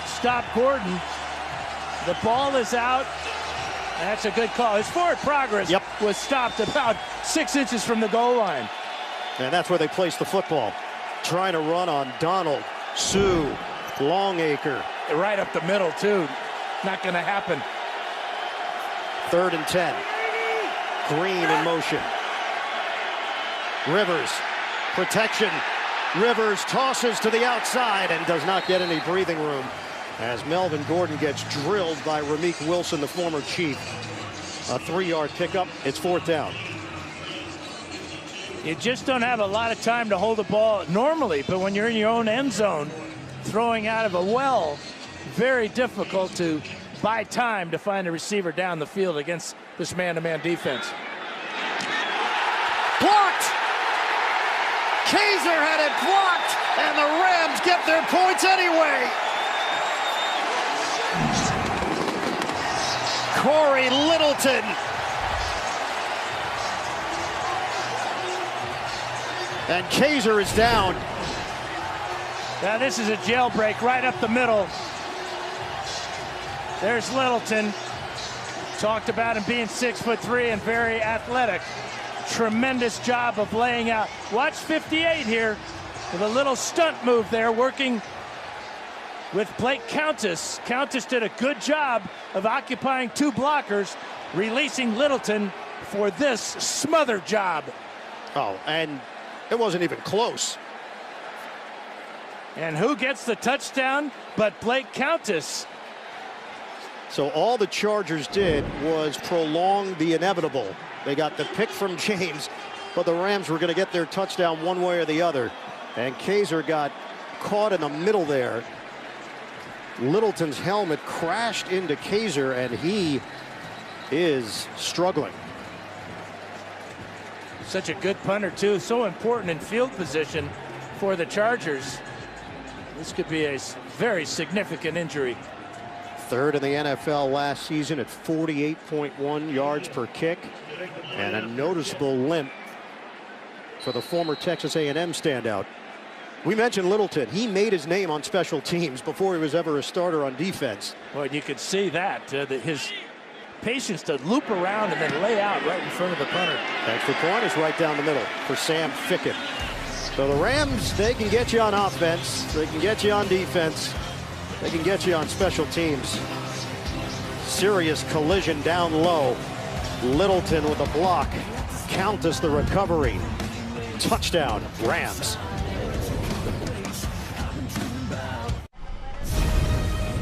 stop Gordon. The ball is out. That's a good call. His forward progress was stopped about 6 inches from the goal line. And that's where they place the football. Trying to run on Donald, Suh, Longacre. Right up the middle, too. Not going to happen. 3rd and 10. Green in motion. Rivers, protection. Rivers tosses to the outside and does not get any breathing room as Melvin Gordon gets drilled by Ramik Wilson, the former Chief. A 3-yard pickup. It's 4th down. You just don't have a lot of time to hold the ball normally, but when you're in your own end zone, throwing out of a well, very difficult to buy time to find a receiver down the field against this man-to-man defense. Blocked! Kaiser had it blocked, and the Rams get their points anyway. Corey Littleton. And Kaiser is down. Now this is a jailbreak right up the middle. There's Littleton. Talked about him being 6'3" and very athletic. Tremendous job of laying out. Watch 58 here with a little stunt move there, working with Blake Countess. Countess did a good job of occupying two blockers, releasing Littleton for this smother job. Oh, and it wasn't even close. And who gets the touchdown but Blake Countess? So all the Chargers did was prolong the inevitable. They got the pick from James, but the Rams were going to get their touchdown one way or the other. And Kaiser got caught in the middle there. Littleton's helmet crashed into Kaiser, and he is struggling. Such a good punter, too. So important in field position for the Chargers. This could be a very significant injury. Third in the NFL last season at 48.1 yards per kick, and a noticeable limp for the former Texas A&M standout. We mentioned Littleton. He made his name on special teams before he was ever a starter on defense. Well, you could see that, his patience to loop around and then lay out right in front of the punter. Extra point is right down the middle for Sam Ficken. So the Rams, they can get you on offense, they can get you on defense, they can get you on special teams. Serious collision down low. Littleton with a block. Countess the recovery. Touchdown, Rams.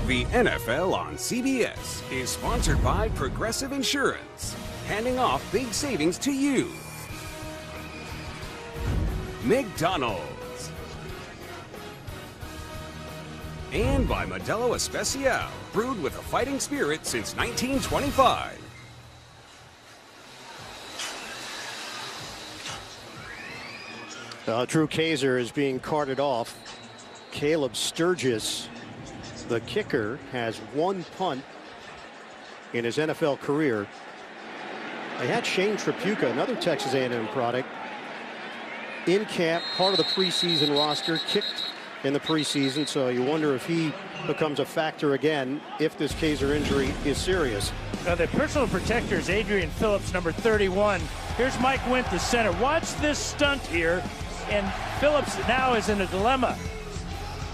The NFL on CBS is sponsored by Progressive Insurance, handing off big savings to you. McDonald's. And by Modelo Especial, brewed with a fighting spirit since 1925. Drew Kaiser is being carted off. Caleb Sturgis, the kicker, has one punt in his NFL career. They had Shane Trapuka, another Texas A&M product, in camp, part of the preseason roster, kicked in the preseason, so you wonder if he becomes a factor again if this Kaiser injury is serious. Now the personal protector is Adrian Phillips, number 31. Here's Mike Wint, the center. Watch this stunt here, and Phillips now is in a dilemma.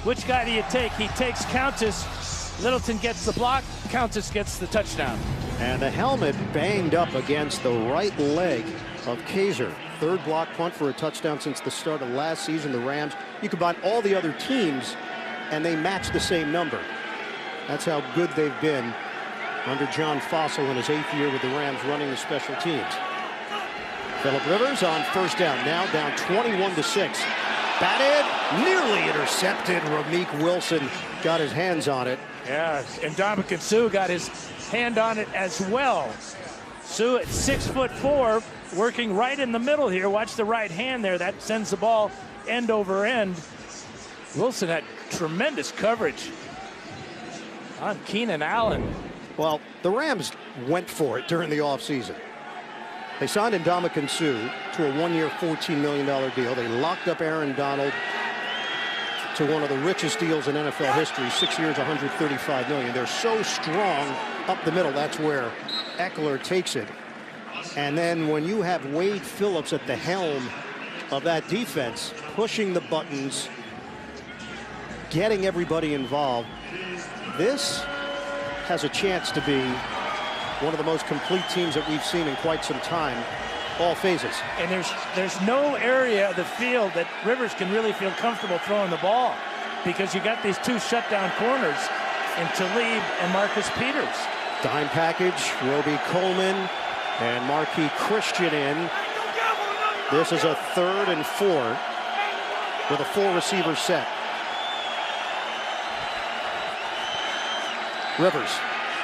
Which guy do you take? He takes Countess. Littleton gets the block. Countess gets the touchdown. And the helmet banged up against the right leg of Kaiser. Third block punt for a touchdown since the start of last season. The Rams, you combine all the other teams, and they match the same number. That's how good they've been under John Fossil in his 8th year with the Rams running the special teams. Phillip Rivers on first down, now down 21-6. Batted, nearly intercepted. Rameek Wilson got his hands on it. Yeah, and Ndamukong Suh got his hand on it as well. Suh at 6'4", working right in the middle here. Watch the right hand there. That sends the ball end over end. Wilson had tremendous coverage on Keenan Allen. Well, the Rams went for it during the offseason. They signed Ndamukong Suh to a one-year, $14 million deal. They locked up Aaron Donald to one of the richest deals in NFL history, 6 years, $135 million. They're so strong up the middle. That's where Eckler takes it. And then when you have Wade Phillips at the helm of that defense, pushing the buttons, getting everybody involved, this has a chance to be one of the most complete teams that we've seen in quite some time, all phases. And there's no area of the field that Rivers can really feel comfortable throwing the ball, because you got these two shutdown corners in Talib and Marcus Peters. Dime package, Roby Coleman and Marquis Christian in. This is a 3rd and 4 with a 4-receiver set. Rivers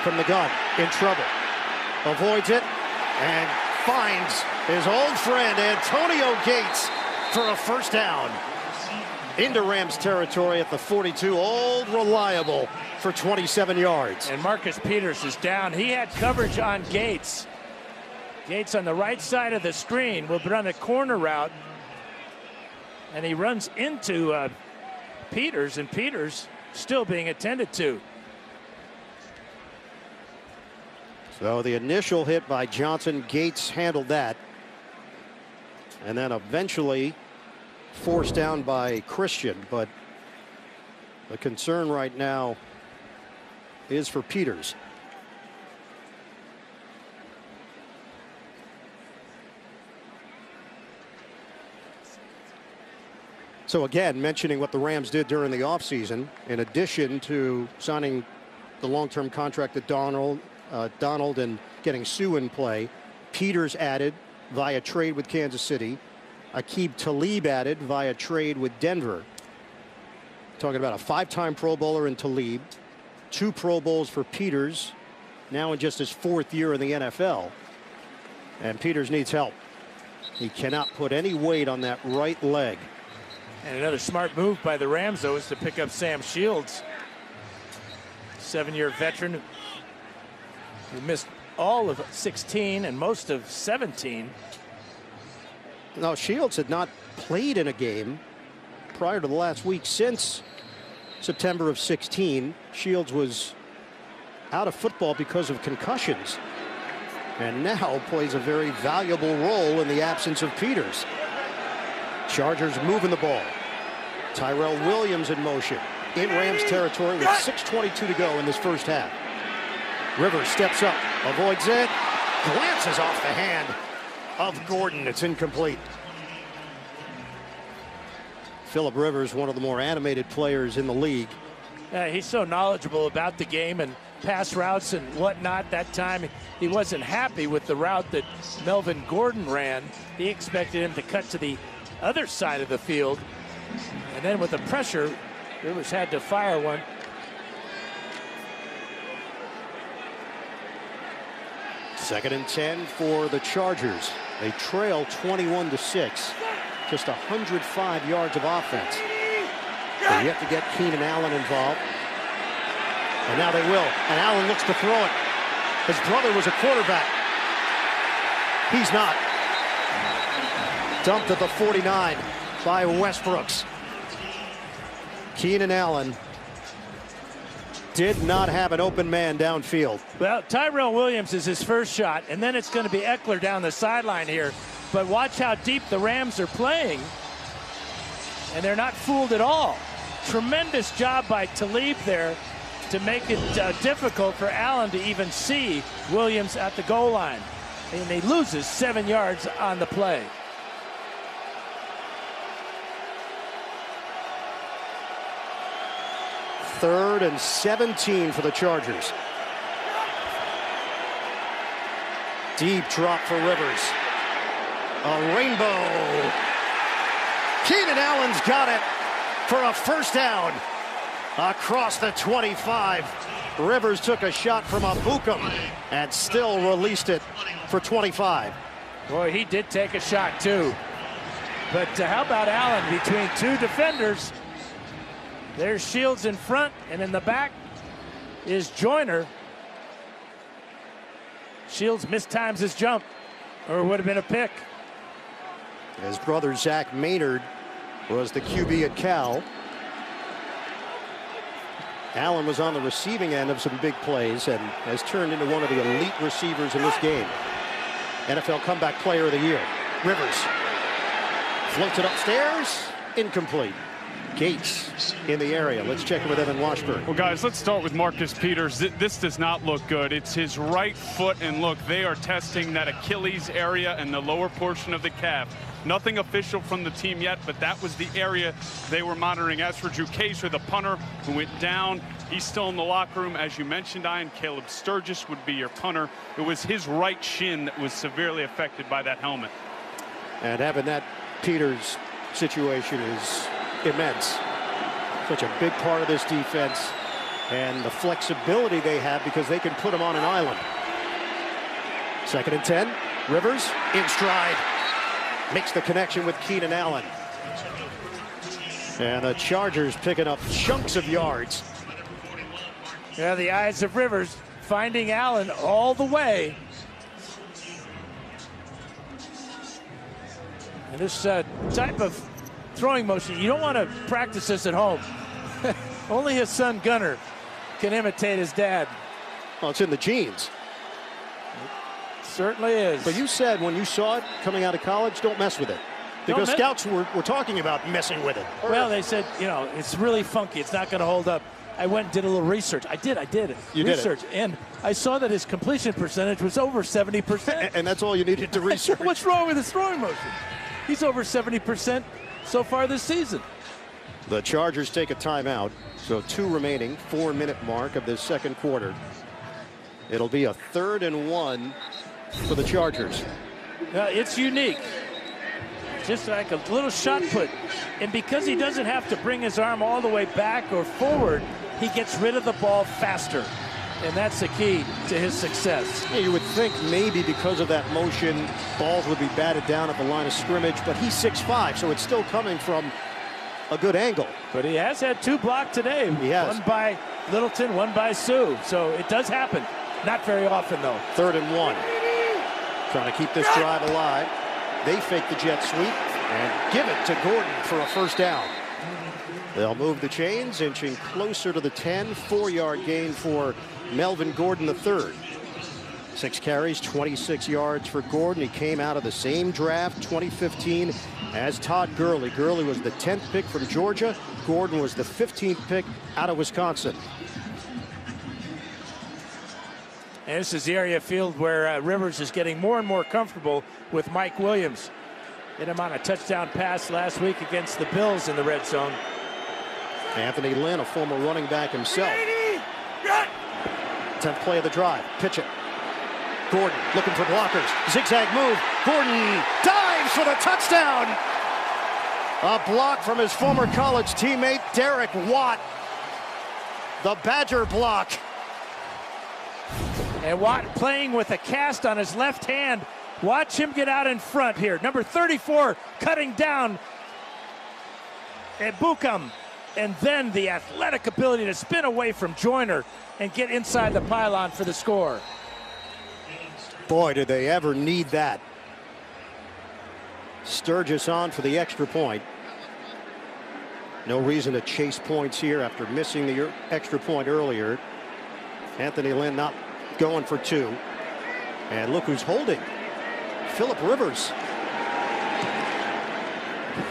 from the gun, in trouble. Avoids it and finds his old friend Antonio Gates for a first down. Into Rams territory at the 42. Old Reliable for 27 yards. And Marcus Peters is down. He had coverage on Gates. Gates on the right side of the screen will run a corner route. And he runs into Peters, and Peters still being attended to. So the initial hit by Johnson, Gates handled that. And then eventually forced down by Christian. But the concern right now is for Peters. So again, mentioning what the Rams did during the offseason, in addition to signing the long-term contract with Donald and getting Sue in play, Peters added via trade with Kansas City. Aqib Talib added via trade with Denver. Talking about a 5-time Pro Bowler in Talib, 2 Pro Bowls for Peters, now in just his 4th year in the NFL. And Peters needs help. He cannot put any weight on that right leg. And another smart move by the Rams, though, is to pick up Sam Shields, 7-year veteran who missed all of 16 and most of 17. Now, Shields had not played in a game prior to the last week since September of 16. Shields was out of football because of concussions, and now plays a very valuable role in the absence of Peters. Chargers moving the ball. Tyrell Williams in motion in Rams territory with 6:22 to go in this first half. Rivers steps up, avoids it, glances off the hand of Gordon. It's incomplete. Phillip Rivers, one of the more animated players in the league. He's so knowledgeable about the game and pass routes and whatnot. That time he wasn't happy with the route that Melvin Gordon ran. He expected him to cut to the other side of the field, and then with the pressure, Rivers had to fire one. Second and 10 for the Chargers. They trail 21-6. Just 105 yards of offense. But you have to get Keenan Allen involved. And now they will. And Allen looks to throw it. His brother was a quarterback. He's not. Dumped at the 49 by Westbrooks. Keenan Allen did not have an open man downfield. Well, Tyrell Williams is his first shot, and then it's going to be Eckler down the sideline here. But watch how deep the Rams are playing, and they're not fooled at all. Tremendous job by Talib there to make it difficult for Allen to even see Williams at the goal line. And he loses 7 yards on the play. Third and 17 for the Chargers. Deep drop for Rivers. A rainbow. Keenan Allen's got it for a first down across the 25. Rivers took a shot from Abukum and still released it for 25. Boy, he did take a shot too. But how about Allen between 2 defenders? There's Shields in front, and in the back is Joyner. Shields mistimes his jump, or it would have been a pick. His brother Zach Maynard was the QB at Cal. Allen was on the receiving end of some big plays and has turned into one of the elite receivers in this game. NFL Comeback Player of the Year. Rivers floats it upstairs, incomplete. Gates in the area. Let's check in with Evan Washburn. Well, guys, let's start with Marcus Peters. This does not look good. It's his right foot, and look, they are testing that Achilles area and the lower portion of the calf. Nothing official from the team yet, but that was the area they were monitoring. As for Drew Caser, the punter who went down, he's still in the locker room. As you mentioned, Ian, Caleb Sturgis would be your punter. It was his right shin that was severely affected by that helmet. And having that Peters situation is immense. Such a big part of this defense. and the flexibility they have because they can put him on an island. 2nd and 10. Rivers in stride. Makes the connection with Keenan Allen. And the Chargers picking up chunks of yards. Yeah, the eyes of Rivers finding Allen all the way. And this type of throwing motion, you don't want to practice this at home. Only his son Gunnar can imitate his dad. Well, it's in the genes. It certainly is. But you said when you saw it coming out of college, don't mess with it. Because scouts were talking about messing with it. Well, they said, you know, it's really funky. It's not going to hold up. I went and did a little research. I did. You research. did it. And I saw that his completion percentage was over 70%. And that's all you needed to research. What's wrong with his throwing motion? He's over 70% so far this season. The Chargers take a timeout. So 2 remaining, 4-minute mark of this 2nd quarter. It'll be a 3rd and 1 for the Chargers. It's unique. Just like a little shot put. And because he doesn't have to bring his arm all the way back or forward, he gets rid of the ball faster. And that's the key to his success. Yeah, you would think maybe because of that motion, balls would be batted down at the line of scrimmage, but he's 6'5", so it's still coming from a good angle. But he has had 2 blocked today. He has. One by Littleton, one by Sue. So it does happen. Not very often, though. 3rd and 1. Trying to keep this drive alive. They fake the jet sweep and give it to Gordon for a 1st down. They'll move the chains, inching closer to the 10. 4-yard gain for Melvin Gordon III. 6 carries, 26 yards for Gordon. He came out of the same draft, 2015, as Todd Gurley. Gurley was the 10th pick from Georgia. Gordon was the 15th pick out of Wisconsin. And this is the area of field where Rivers is getting more and more comfortable with Mike Williams. Hit him on a touchdown pass last week against the Bills in the red zone. Anthony Lynn, a former running back himself. 10th play of the drive. Pitch it. Gordon looking for blockers. Zigzag move. Gordon dives for the touchdown. A block from his former college teammate, Derek Watt. The Badger block. And Watt playing with a cast on his left hand. Watch him get out in front here. Number 34 cutting down Ebukam. And then the athletic ability to spin away from Joyner and get inside the pylon for the score. Boy, did they ever need that. Sturgis on for the extra point. No reason to chase points here after missing the extra point earlier. Anthony Lynn not going for 2. And look who's holding. Phillip Rivers.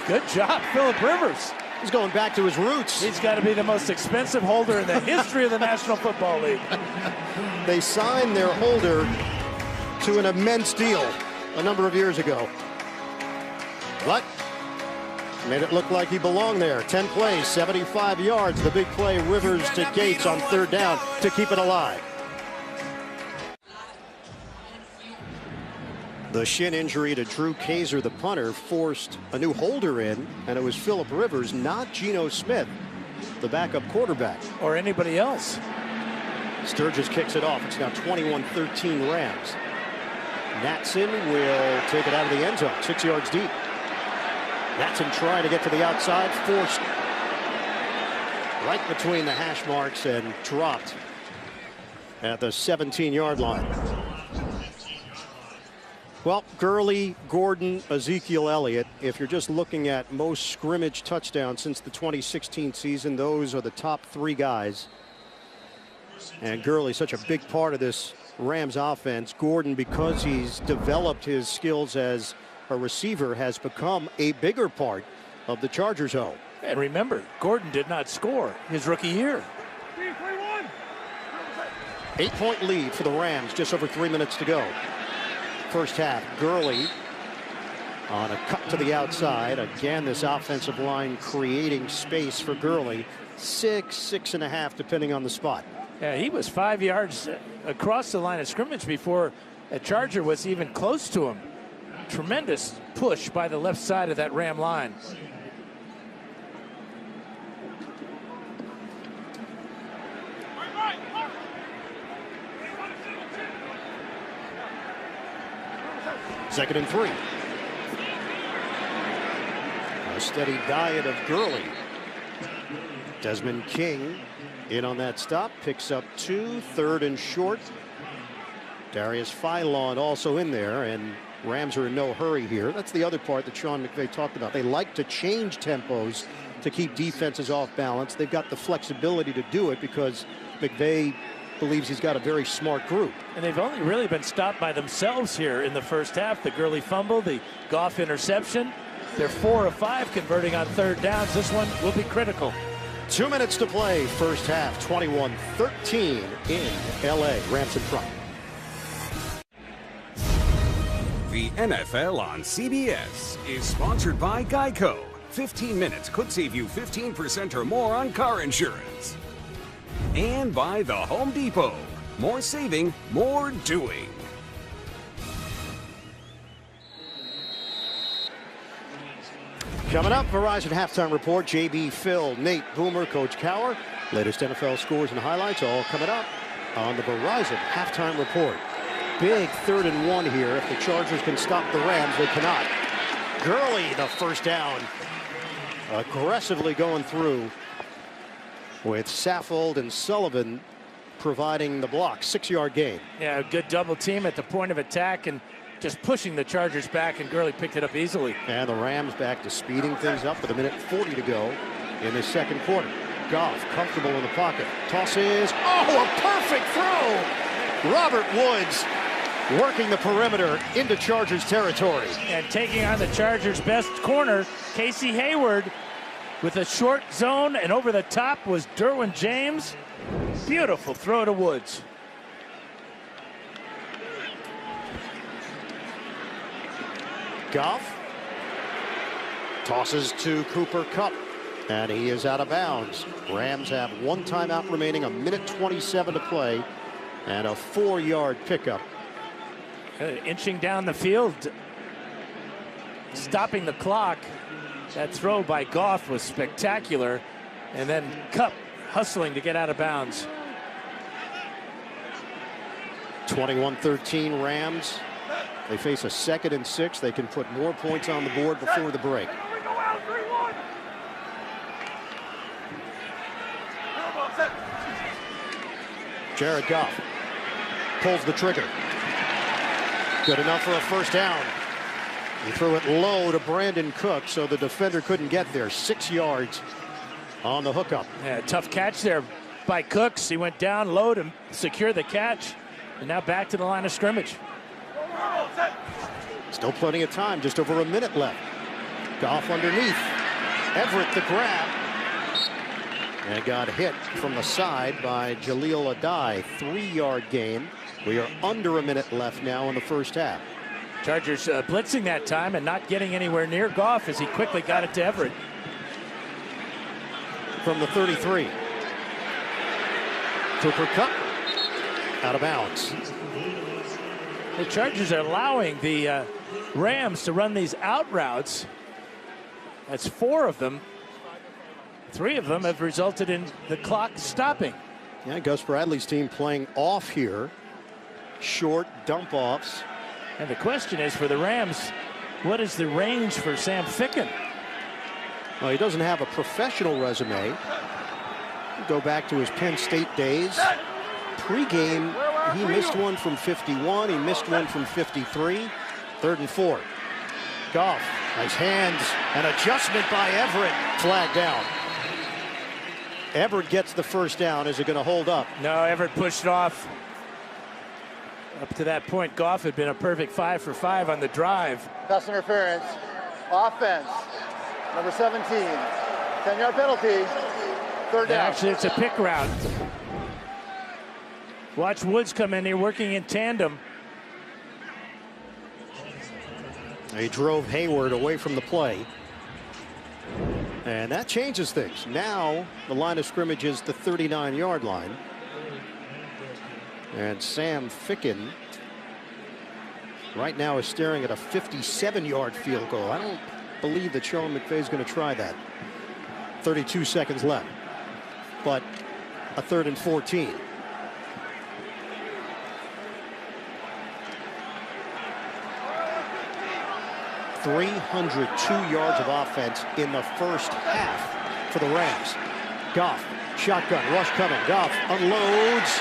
Good job, Phillip Rivers. He's going back to his roots. He's got to be the most expensive holder in the history of the National Football League. They signed their holder to an immense deal a number of years ago. But made it look like he belonged there. 10 plays, 75 yards. The big play, Rivers to Gates on 3rd down to keep it alive. The shin injury to Drew Kaiser, the punter, forced a new holder in, and it was Phillip Rivers, not Geno Smith, the backup quarterback. Or anybody else. Sturgis kicks it off. It's now 21-13 Rams. Natson will take it out of the end zone, 6 yards deep. Natson trying to get to the outside, forced right between the hash marks and dropped at the 17-yard line. Well, Gurley, Gordon, Ezekiel Elliott, if you're just looking at most scrimmage touchdowns since the 2016 season, those are the top 3 guys. And Gurley, such a big part of this Rams offense. Gordon, because he's developed his skills as a receiver, has become a bigger part of the Chargers' home. And remember, Gordon did not score his rookie year. 8-point lead for the Rams, just over 3 minutes to go. First half, Gurley on a cut to the outside. Again, this offensive line creating space for Gurley. 6.5, depending on the spot. Yeah, he was 5 yards across the line of scrimmage before a Charger was even close to him. Tremendous push by the left side of that Ram line. 2nd and 3. A steady diet of Gurley. Desmond King in on that stop, picks up 2, 3rd and short. Darius Philon also in there, and Rams are in no hurry here. That's the other part that Sean McVay talked about. They like to change tempos to keep defenses off balance. They've got the flexibility to do it because McVay believes he's got a very smart group. And they've only really been stopped by themselves here in the first half. The Gurley fumble, the Goff interception. They're 4 of 5 converting on 3rd downs. This one will be critical. 2 minutes to play, first half, 21-13 in L.A. Rams in front. The NFL on CBS is sponsored by Geico. 15 minutes could save you 15% or more on car insurance. And by the Home Depot. More saving, more doing. Coming up, Verizon Halftime Report. JB, Phil, Nate, Boomer, Coach Cower. Latest NFL scores and highlights all coming up on the Verizon Halftime Report. Big 3rd and 1 here. If the Chargers can stop the Rams, they cannot. Gurley, the first down. Aggressively going through with Saffold and Sullivan providing the block. 6-yard gain. Yeah, a good double team at the point of attack and just pushing the Chargers back, and Gurley picked it up easily. And the Rams back to speeding things up with 1:40 to go in the 2nd quarter. Goff comfortable in the pocket. Tosses. Oh, a perfect throw! Robert Woods working the perimeter into Chargers territory. And taking on the Chargers' best corner, Casey Hayward, with a short zone, and over the top was Derwin James. Beautiful throw to Woods. Goff tosses to Cooper Kupp, and he is out of bounds. Rams have 1 timeout remaining, 1:27 to play, and a 4-yard pickup. Inching down the field, stopping the clock. That throw by Goff was spectacular, and then Kupp hustling to get out of bounds. 21-13 Rams. They face a 2nd and 6. They can put more points on the board before the break. Jared Goff pulls the trigger. Good enough for a first down. He threw it low to Brandon Cook, so the defender couldn't get there. 6 yards on the hookup. Yeah, tough catch there by Cooks. He went down low to secure the catch, and now back to the line of scrimmage. Still plenty of time, just over a minute left. Goff underneath. Everett the grab. And got hit from the side by Jaleel Adai. 3-yard gain. We are under a minute left now in the first half. Chargers blitzing that time and not getting anywhere near Goff as he quickly got it to Everett. From the 33. Cooper Kupp out of bounds. The Chargers are allowing the Rams to run these out routes. That's 4 of them. 3 of them have resulted in the clock stopping. Yeah, Gus Bradley's team playing off here. Short dump offs. And the question is for the Rams, what is the range for Sam Ficken? Well, he doesn't have a professional resume. Go back to his Penn State days. Pre-game, he missed one from 51. He missed one from 53. 3rd and 4. Goff, nice hands. An adjustment by Everett. Flag down. Everett gets the first down. Is it going to hold up? No, Everett pushed it off. Up to that point, Goff had been a perfect 5 for 5 on the drive. Pass interference. Offense. Number 17. 10-yard penalty. 3rd down. Actually, it's a pick route. Watch Woods come in here working in tandem. He drove Hayward away from the play. And that changes things. Now the line of scrimmage is the 39-yard line. And Sam Ficken right now is staring at a 57-yard field goal. I don't believe that Sean McVay is going to try that. 32 seconds left. But a 3rd and 14. 302 yards of offense in the first half for the Rams. Goff, shotgun, rush coming. Goff unloads.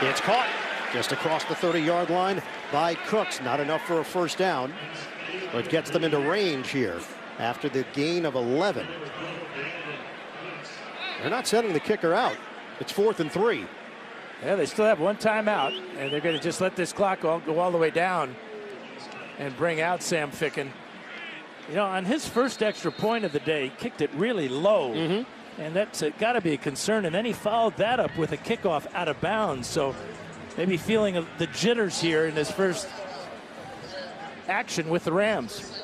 It's caught just across the 30-yard line by Cooks. Not enough for a first down, but gets them into range here after the gain of 11. They're not sending the kicker out. It's 4th and 3. Yeah, they still have one timeout, and they're going to just let this clock go all the way down and bring out Sam Ficken. You know, on his first extra point of the day, he kicked it really low, and that's got to be a concern. And then he followed that up with a kickoff out of bounds. So maybe feeling the jitters here in his first action with the Rams.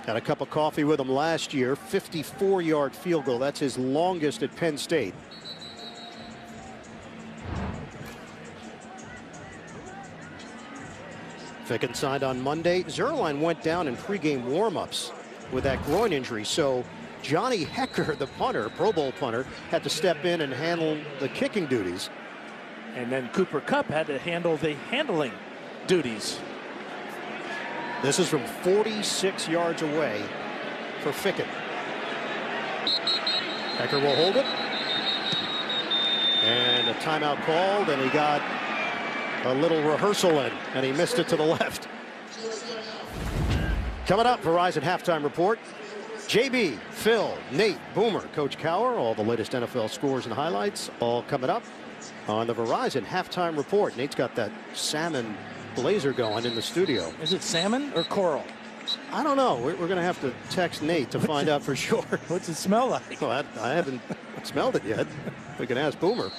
Had a cup of coffee with him last year. 54-yard field goal. That's his longest at Penn State. Ficken signed on Monday. Zerline went down in pregame warm-ups with that groin injury. So Johnny Hecker, the punter, Pro Bowl punter, had to step in and handle the kicking duties. And then Cooper Kupp had to handle the handling duties. This is from 46 yards away for Ficken. Hecker will hold it. And a timeout called, and he got a little rehearsal in, and he missed it to the left. Coming up, Verizon Halftime Report. JB, Phil, Nate, Boomer, Coach Cowher, all the latest NFL scores and highlights, all coming up on the Verizon Halftime Report. Nate's got that salmon blazer going in the studio. Is it salmon or coral? I don't know. We're going to have to text Nate to find out for sure. What's it smell like? Well, I haven't smelled it yet. We can ask Boomer.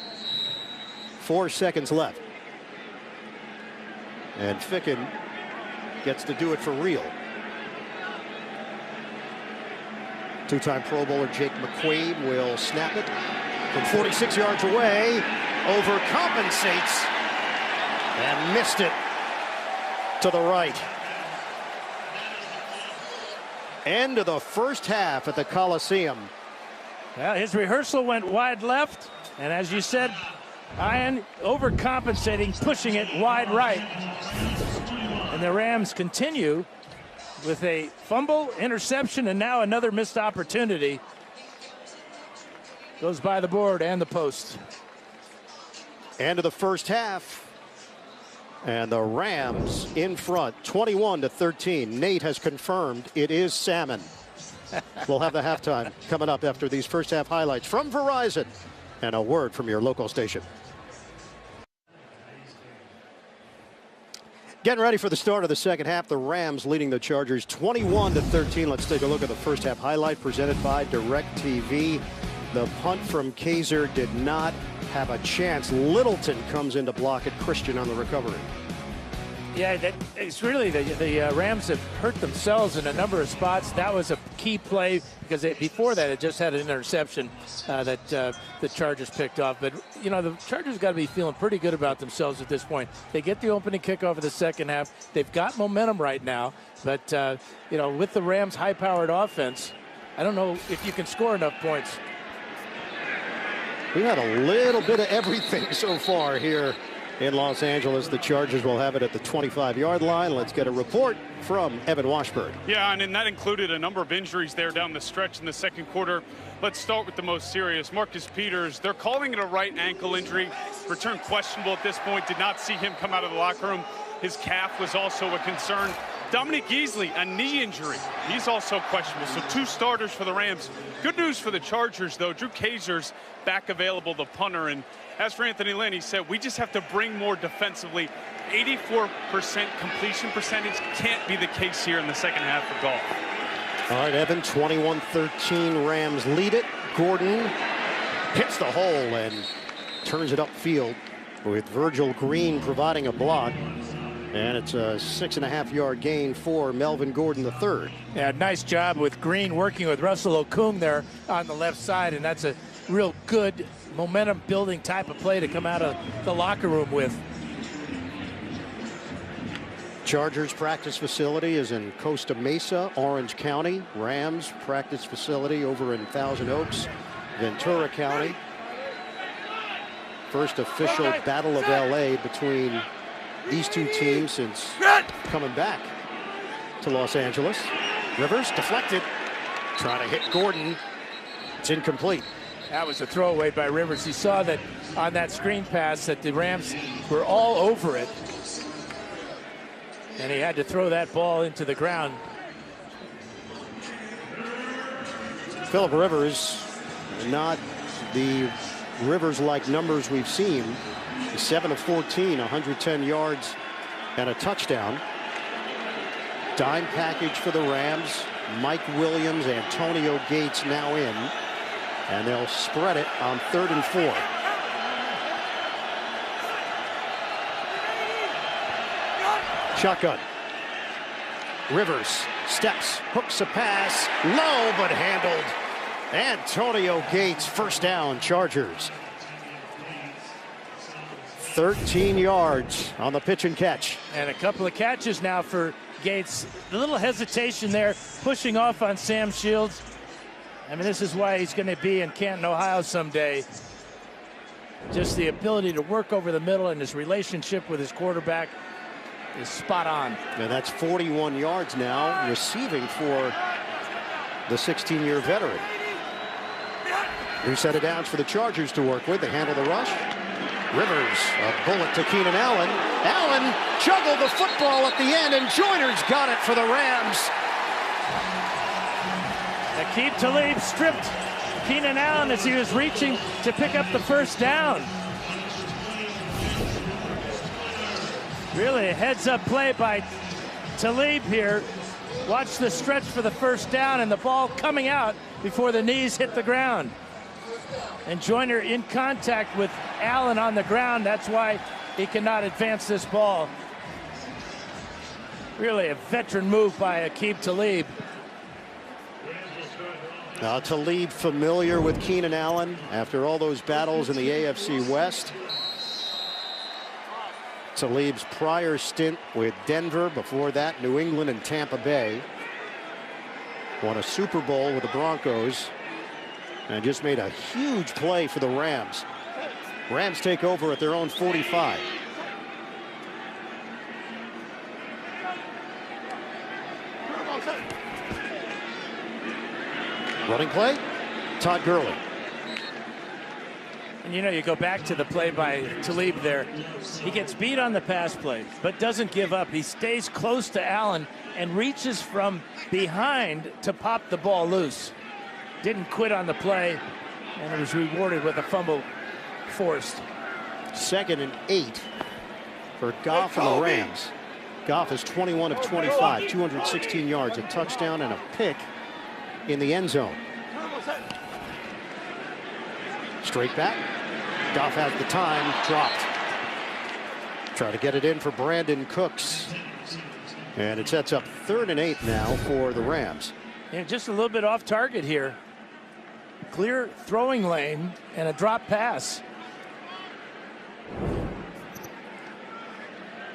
4 seconds left. And Ficken gets to do it for real. Two-time Pro Bowler Jake McQuaid will snap it from 46 yards away. Overcompensates and missed it to the right. End of the first half at the Coliseum. Well, his rehearsal went wide left, and as you said, Ian overcompensating, pushing it wide right. And the Rams continue with a fumble, interception, and now another missed opportunity. Goes by the board and the post. End of the first half. And the Rams in front, 21-13. Nate has confirmed it is salmon. We'll have the halftime coming up after these first half highlights from Verizon and a word from your local station. Getting ready for the start of the second half. The Rams leading the Chargers 21-13. Let's take a look at the first half highlight presented by DirecTV. The punt from Kaiser did not have a chance. Littleton comes in to block it. Christian on the recovery. Yeah, it's really the Rams have hurt themselves in a number of spots. That was a key play because before that it just had an interception that the Chargers picked off. But, you know, the Chargers got to be feeling pretty good about themselves at this point. They get the opening kickoff of the second half. They've got momentum right now. But, you know, with the Rams' high-powered offense, I don't know if you can score enough points. We had a little bit of everything so far here in Los Angeles. The Chargers will have it at the 25-yard line. Let's get a report from Evan Washburn. Yeah, and that included a number of injuries there down the stretch in the second quarter. Let's start with the most serious. Marcus Peters, they're calling it a right ankle injury. Return questionable at this point. Did not see him come out of the locker room. His calf was also a concern. Dominic Easley, a knee injury. He's also questionable. So 2 starters for the Rams. Good news for the Chargers, though. Drew Kaiser's back available, the punter. And as for Anthony Lynn, he said, we just have to bring more defensively. 84% completion percentage can't be the case here in the second half for Goff. All right, Evan, 21-13. Rams lead it. Gordon hits the hole and turns it upfield with Virgil Green providing a block. And it's a 6.5-yard gain for Melvin Gordon III. Yeah, nice job with Green working with Russell Okung there on the left side, and that's a real good momentum-building type of play to come out of the locker room with. Chargers practice facility is in Costa Mesa, Orange County. Rams practice facility over in Thousand Oaks, Ventura County. First official Battle of LA between these two teams since coming back to Los Angeles. Rivers deflected, trying to hit Gordon. It's incomplete. That was a throwaway by Rivers. He saw that on that screen pass that the Rams were all over it. And he had to throw that ball into the ground. Phillip Rivers, not the Rivers-like numbers we've seen. 7 of 14, 110 yards and a touchdown. Dime package for the Rams. Mike Williams, Antonio Gates now in. And they'll spread it on 3rd and 4. Shotgun. Rivers steps, hooks a pass, low but handled. Antonio Gates, first down, Chargers. 13 yards on the pitch and catch. And a couple of catches now for Gates. A little hesitation there, pushing off on Sam Shields. I mean, this is why he's going to be in Canton, Ohio someday. Just the ability to work over the middle, and his relationship with his quarterback is spot on. And that's 41 yards now receiving for the 16-year veteran. New set of downs for the Chargers to work with. They handle the rush. Rivers, a bullet to Keenan Allen. Allen juggled the football at the end, and Joyner's got it for the Rams. Aqib Talib stripped Keenan Allen as he was reaching to pick up the first down. Really a heads-up play by Talib here. Watch the stretch for the first down, and the ball coming out before the knees hit the ground. And Joyner in contact with Allen on the ground. That's why he cannot advance this ball. Really a veteran move by Aqib Talib. Now Talib familiar with Keenan Allen after all those battles in the AFC West. Talib's prior stint with Denver, before that New England and Tampa Bay. Won a Super Bowl with the Broncos and just made a huge play for the Rams. Rams take over at their own 45. Running play, Todd Gurley. And you know, you go back to the play by Talib there. He gets beat on the pass play, but doesn't give up. He stays close to Allen and reaches from behind to pop the ball loose. Didn't quit on the play, and it was rewarded with a fumble forced. 2nd and 8 for Goff and the Rams. Goff is 21 of 25, 216 yards, a touchdown and a pick in the end zone. Straight back. Goff has the time, dropped. Try to get it in for Brandon Cooks. And it sets up 3rd and 8 now for the Rams. Yeah, just a little bit off target here. Clear throwing lane and a drop pass.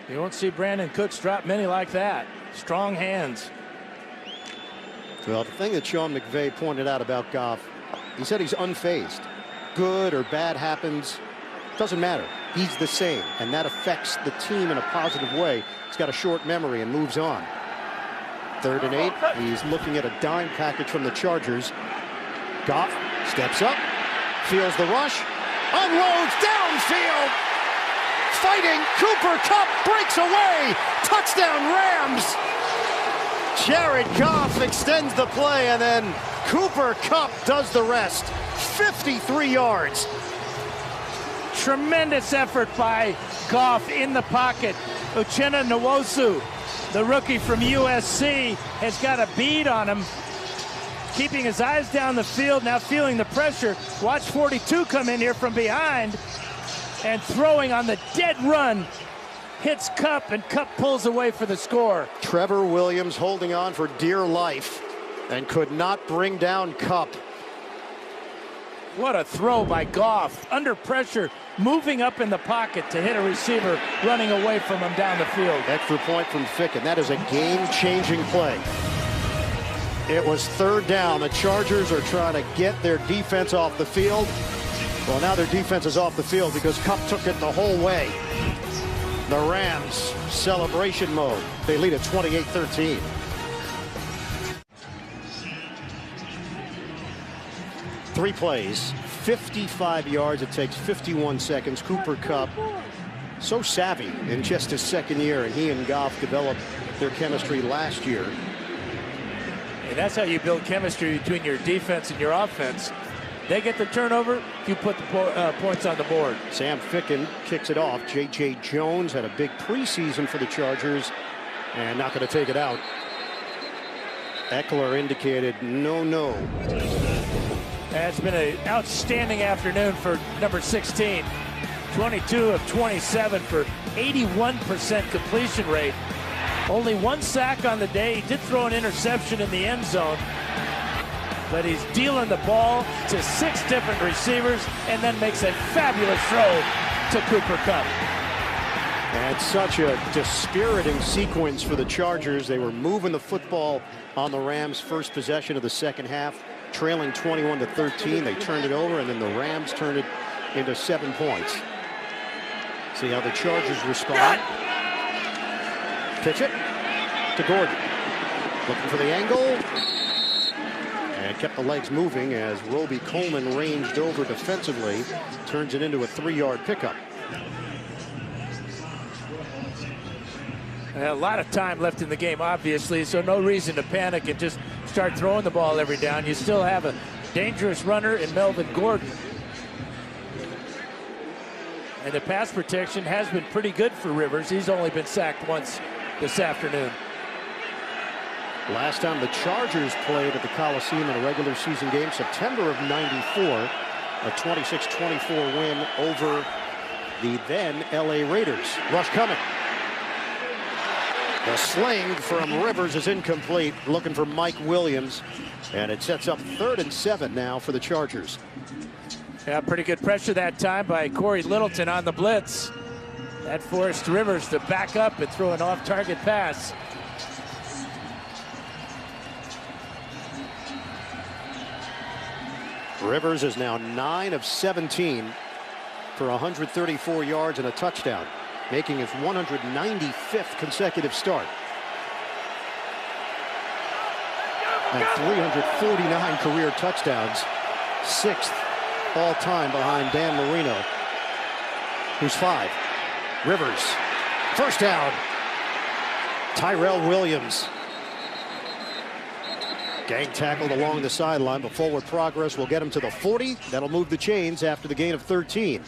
You won't see Brandon Cooks drop many like that. Strong hands. Well, the thing that Sean McVay pointed out about Goff, he said he's unfazed. Good or bad happens, doesn't matter. He's the same, and that affects the team in a positive way. He's got a short memory and moves on. 3rd and 8. He's looking at a dime package from the Chargers. Goff steps up, feels the rush, unloads downfield. Fighting, Cooper Kupp breaks away. Touchdown Rams. Jared Goff extends the play, and then Cooper Kupp does the rest. 53 yards. Tremendous effort by Goff in the pocket. Uchenna Nwosu, the rookie from USC, has got a bead on him. Keeping his eyes down the field, now feeling the pressure. Watch 42 come in here from behind and throwing on the dead run. Hits Kupp, and Kupp pulls away for the score. Trevor Williams holding on for dear life and could not bring down Kupp. What a throw by Goff. Under pressure, moving up in the pocket to hit a receiver running away from him down the field. Extra point from Ficken. That is a game-changing play. It was 3rd down. The Chargers are trying to get their defense off the field. Well, now their defense is off the field because Kupp took it the whole way. The Rams, celebration mode. They lead at 28-13. 3 plays, 55 yards. It takes 51 seconds. Cooper Kupp, so savvy in just his second year, and he and Goff developed their chemistry last year. And that's how you build chemistry between your defense and your offense. They get the turnover, you put the points on the board. Sam Ficken kicks it off. J.J. Jones had a big preseason for the Chargers and not going to take it out. Eckler indicated no. It's been an outstanding afternoon for number 16. 22 of 27 for 81% completion rate. Only 1 sack on the day. He did throw an interception in the end zone, but he's dealing the ball to 6 different receivers and then makes a fabulous throw to Cooper Kupp. And such a dispiriting sequence for the Chargers. They were moving the football on the Rams' first possession of the second half, trailing 21-13. They turned it over, and then the Rams turned it into 7 points. See how the Chargers respond. Pitch it to Gordon. Looking for the angle. And kept the legs moving as Roby Coleman ranged over defensively. Turns it into a 3-yard pickup. A lot of time left in the game, obviously, so no reason to panic and just start throwing the ball every down. You still have a dangerous runner in Melvin Gordon. And the pass protection has been pretty good for Rivers. He's only been sacked once this afternoon. Last time the Chargers played at the Coliseum in a regular season game, September of '94, a 26-24 win over the then LA Raiders. Rush coming. The sling from Rivers is incomplete. Looking for Mike Williams, and it sets up 3rd and 7 now for the Chargers. Yeah, pretty good pressure that time by Corey Littleton on the blitz. That forced Rivers to back up and throw an off-target pass. Rivers is now 9 of 17 for 134 yards and a touchdown, making his 195th consecutive start. And 349 career touchdowns, 6th all-time behind Dan Marino, who's 5. Rivers, first down. Tyrell Williams. Gang tackled along the sideline, but forward progress will get him to the 40. That'll move the chains after the gain of 13.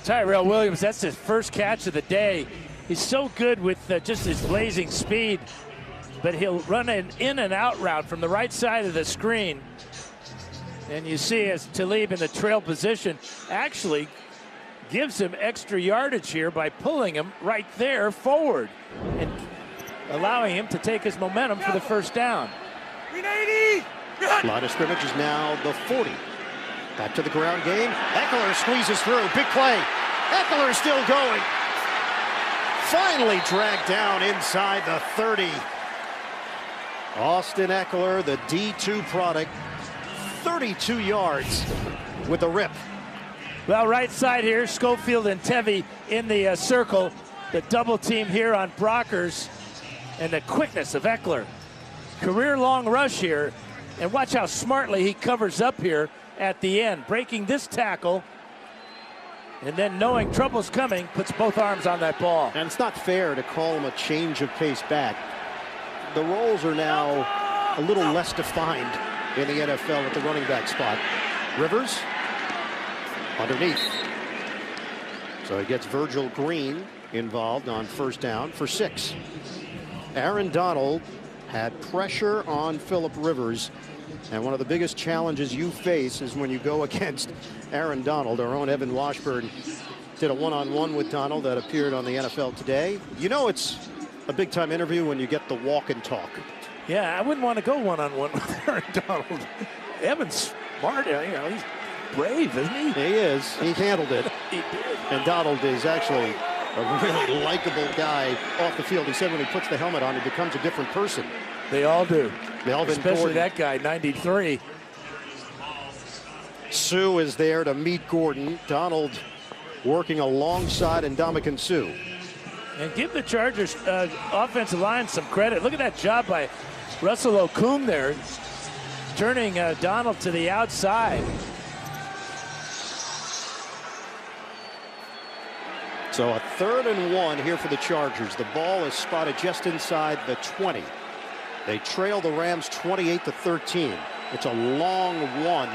Tyrell Williams, that's his first catch of the day. He's so good with just his blazing speed, but he'll run an in and out route from the right side of the screen. And you see as Talib in the trail position actually gives him extra yardage here by pulling him right there forward and allowing him to take his momentum for the first down. Line of scrimmage is now the 40. Back to the ground game. Eckler squeezes through. Big play. Eckler still going. Finally dragged down inside the 30. Austin Eckler, the D2 product, 32 yards with a rip. Well, right side here, Schofield and Tevy in the circle. The double team here on Brockers, and the quickness of Eckler. Career-long rush here, and watch how smartly he covers up here at the end, breaking this tackle, and then knowing trouble's coming, puts both arms on that ball. And it's not fair to call him a change of pace back. The roles are now a little less defined in the NFL at the running back spot. Rivers underneath. So he gets Virgil Green involved on first down for 6. Aaron Donald had pressure on Phillip Rivers, and one of the biggest challenges you face is when you go against Aaron Donald. Our own Evan Washburn did a one-on-one with Donald that appeared on the NFL Today. You know it's a big-time interview when you get the walk and talk. Yeah, I wouldn't want to go one-on-one with Aaron Donald. Evan's smart, you know, he's brave, isn't he? He is. He handled it. He did. And Donald is actually a really likable guy off the field. He said when he puts the helmet on, he becomes a different person. They all do. Melvin Especially Gordon. that guy, 93. Sue is there to meet Gordon. Donald working alongside Ndamukong Suh. And give the Chargers offensive line some credit. Look at that job by Russell Okung there. turning Donald to the outside. So a 3rd and 1 here for the Chargers. The ball is spotted just inside the 20. They trail the Rams 28-13. It's a long one.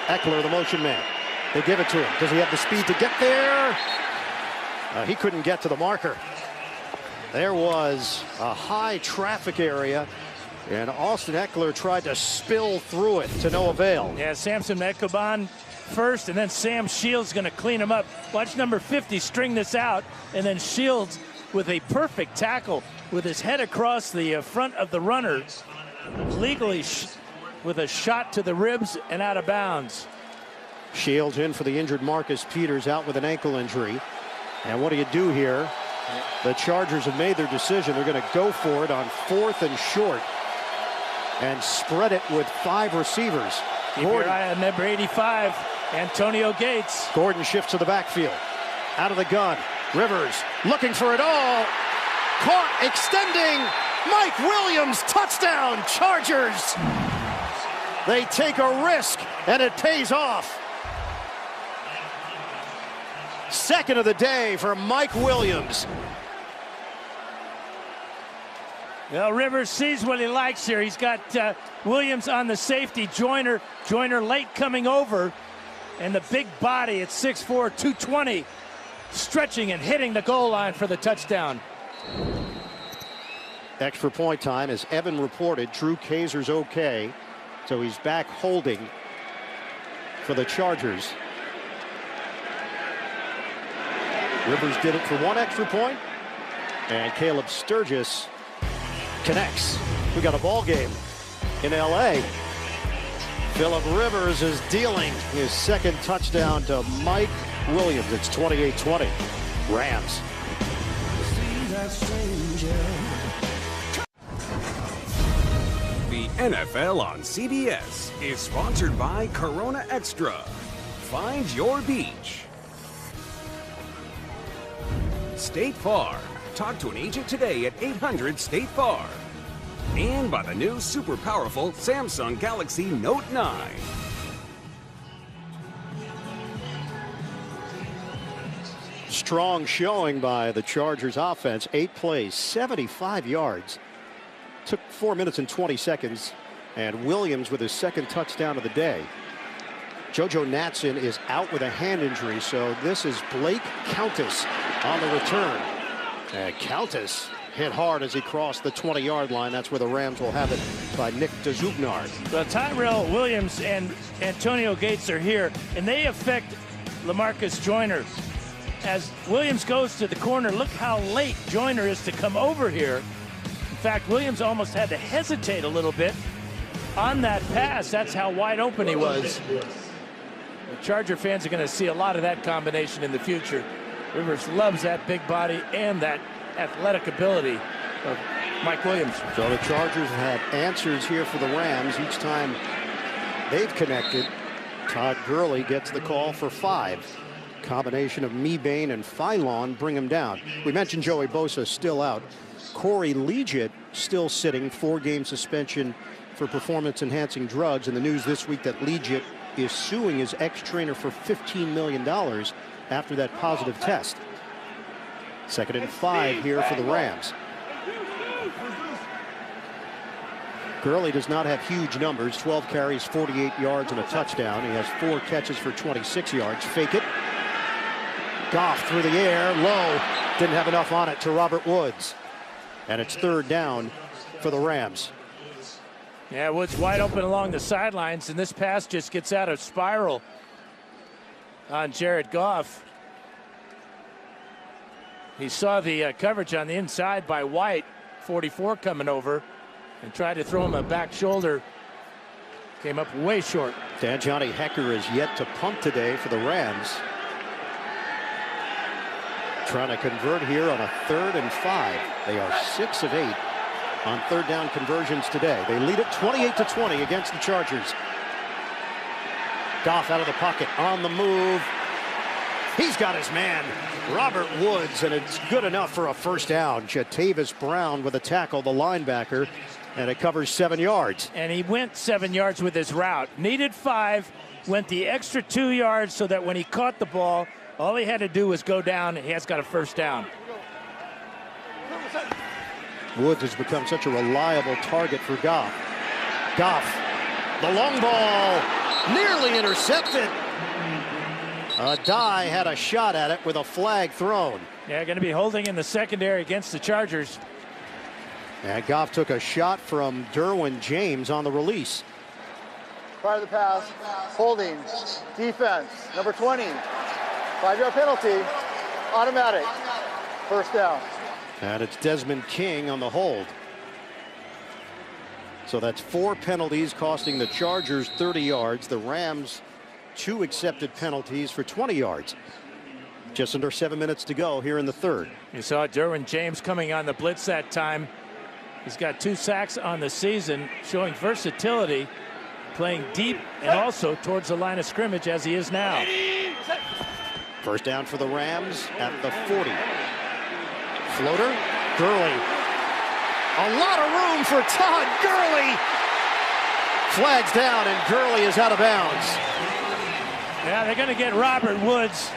Eckler, the motion man. They give it to him. Does he have the speed to get there? He couldn't get to the marker. There was a high traffic area, and Austin Eckler tried to spill through it to no avail. Yeah, Samson Mekoban first, and then Sam Shields going to clean him up. Watch number 50 string this out, and then Shields with a perfect tackle with his head across the front of the runner, legally with a shot to the ribs and out of bounds. Shields in for the injured Marcus Peters, out with an ankle injury. And what do you do here? The Chargers have made their decision. They're going to go for it on 4th and short and spread it with 5 receivers. Keep your eye on number 85, Antonio Gates. Gordon shifts to the backfield. Out of the gun. Rivers looking for it all. Caught, extending. Mike Williams, touchdown, Chargers. They take a risk, and it pays off. 2nd of the day for Mike Williams. Well, Rivers sees what he likes here. He's got Williams on the safety. Joyner late coming over. And the big body at 6'4", 220, stretching and hitting the goal line for the touchdown. Extra point time, as Evan reported. Drew Kazer's okay. So he's back holding for the Chargers. Rivers did it for 1 extra point, and Caleb Sturgis connects. We got a ball game in LA. Phillip Rivers is dealing his 2nd touchdown to Mike Williams. It's 28-20. Rams. The NFL on CBS is sponsored by Corona Extra. Find your beach. State Farm. Talk to an agent today at 800-STATE-FARM. And by the new super powerful Samsung Galaxy Note 9. Strong showing by the Chargers offense. 8 plays, 75 yards. Took 4 minutes and 20 seconds. And Williams with his 2nd touchdown of the day. JoJo Natson is out with a hand injury, so this is Blake Countess on the return. And Countess hit hard as he crossed the 20-yard line. That's where the Rams will have it by Nick DeZugnard. Well, Tyrell Williams and Antonio Gates are here, and they affect LaMarcus Joyner. As Williams goes to the corner, look how late Joyner is to come over here. In fact, Williams almost had to hesitate a little bit on that pass. That's how wide open he was. The Charger fans are going to see a lot of that combination in the future. Rivers loves that big body and that athletic ability of Mike Williams. So the Chargers have had answers here for the Rams each time they've connected. Todd Gurley gets the call for 5. Combination of Mebane and Phylon bring him down. We mentioned Joey Bosa still out. Corey Liuget still sitting, 4-game suspension for performance-enhancing drugs. And the news this week that Liuget is suing his ex-trainer for $15 million after that positive test. 2nd and 5 here for the Rams. Gurley does not have huge numbers. 12 carries, 48 yards, and a touchdown. He has 4 catches for 26 yards. Fake it. Goff through the air, low. Didn't have enough on it to Robert Woods. And it's 3rd down for the Rams. Yeah, Woods wide open along the sidelines, and this pass just gets out of spiral on Jared Goff. He saw the coverage on the inside by White, 44 coming over, and tried to throw him a back shoulder. Came up way short. Johnny Hecker is yet to punt today for the Rams. Trying to convert here on a 3rd and 5. They are 6 of 8 on 3rd down conversions today. They lead it 28-20 against the Chargers. Goff out of the pocket, on the move, He's got his man, Robert Woods, and it's good enough for a first down. Jatavis Brown with a tackle, the linebacker, and it covers 7 yards. And he went 7 yards with his route. Needed 5, went the extra 2 yards so that when he caught the ball, all he had to do was go down, and he has got a first down. Woods has become such a reliable target for Goff. Goff, the long ball, nearly intercepted. Dye had a shot at it with a flag thrown. Yeah, going to be holding in the secondary against the Chargers. And Goff took a shot from Derwin James on the release. Prior to the pass, holding, defense, number 20. 5-yard penalty, automatic, first down. And it's Desmond King on the hold. So that's 4 penalties costing the Chargers 30 yards. The Rams 2 accepted penalties for 20 yards. Just under 7 minutes to go here in the third. You saw Derwin James coming on the blitz that time. He's got 2 sacks on the season, showing versatility, playing deep and also towards the line of scrimmage as he is now. First down for the Rams at the 40. Floater, Gurley. A lot of room for Todd Gurley. Flags down and Gurley is out of bounds. Yeah, they're going to get Robert Woods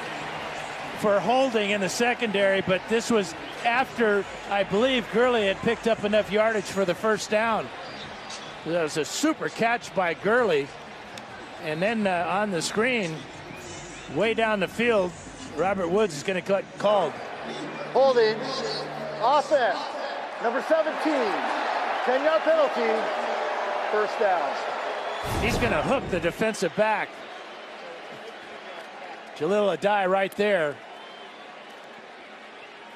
for holding in the secondary, but this was after, I believe, Gurley had picked up enough yardage for the first down. That was a super catch by Gurley. And then on the screen, way down the field, Robert Woods is going to get called. Holding, offense, number 17, 10-yard penalty, first down. He's going to hook the defensive back. Jalil Adai right there.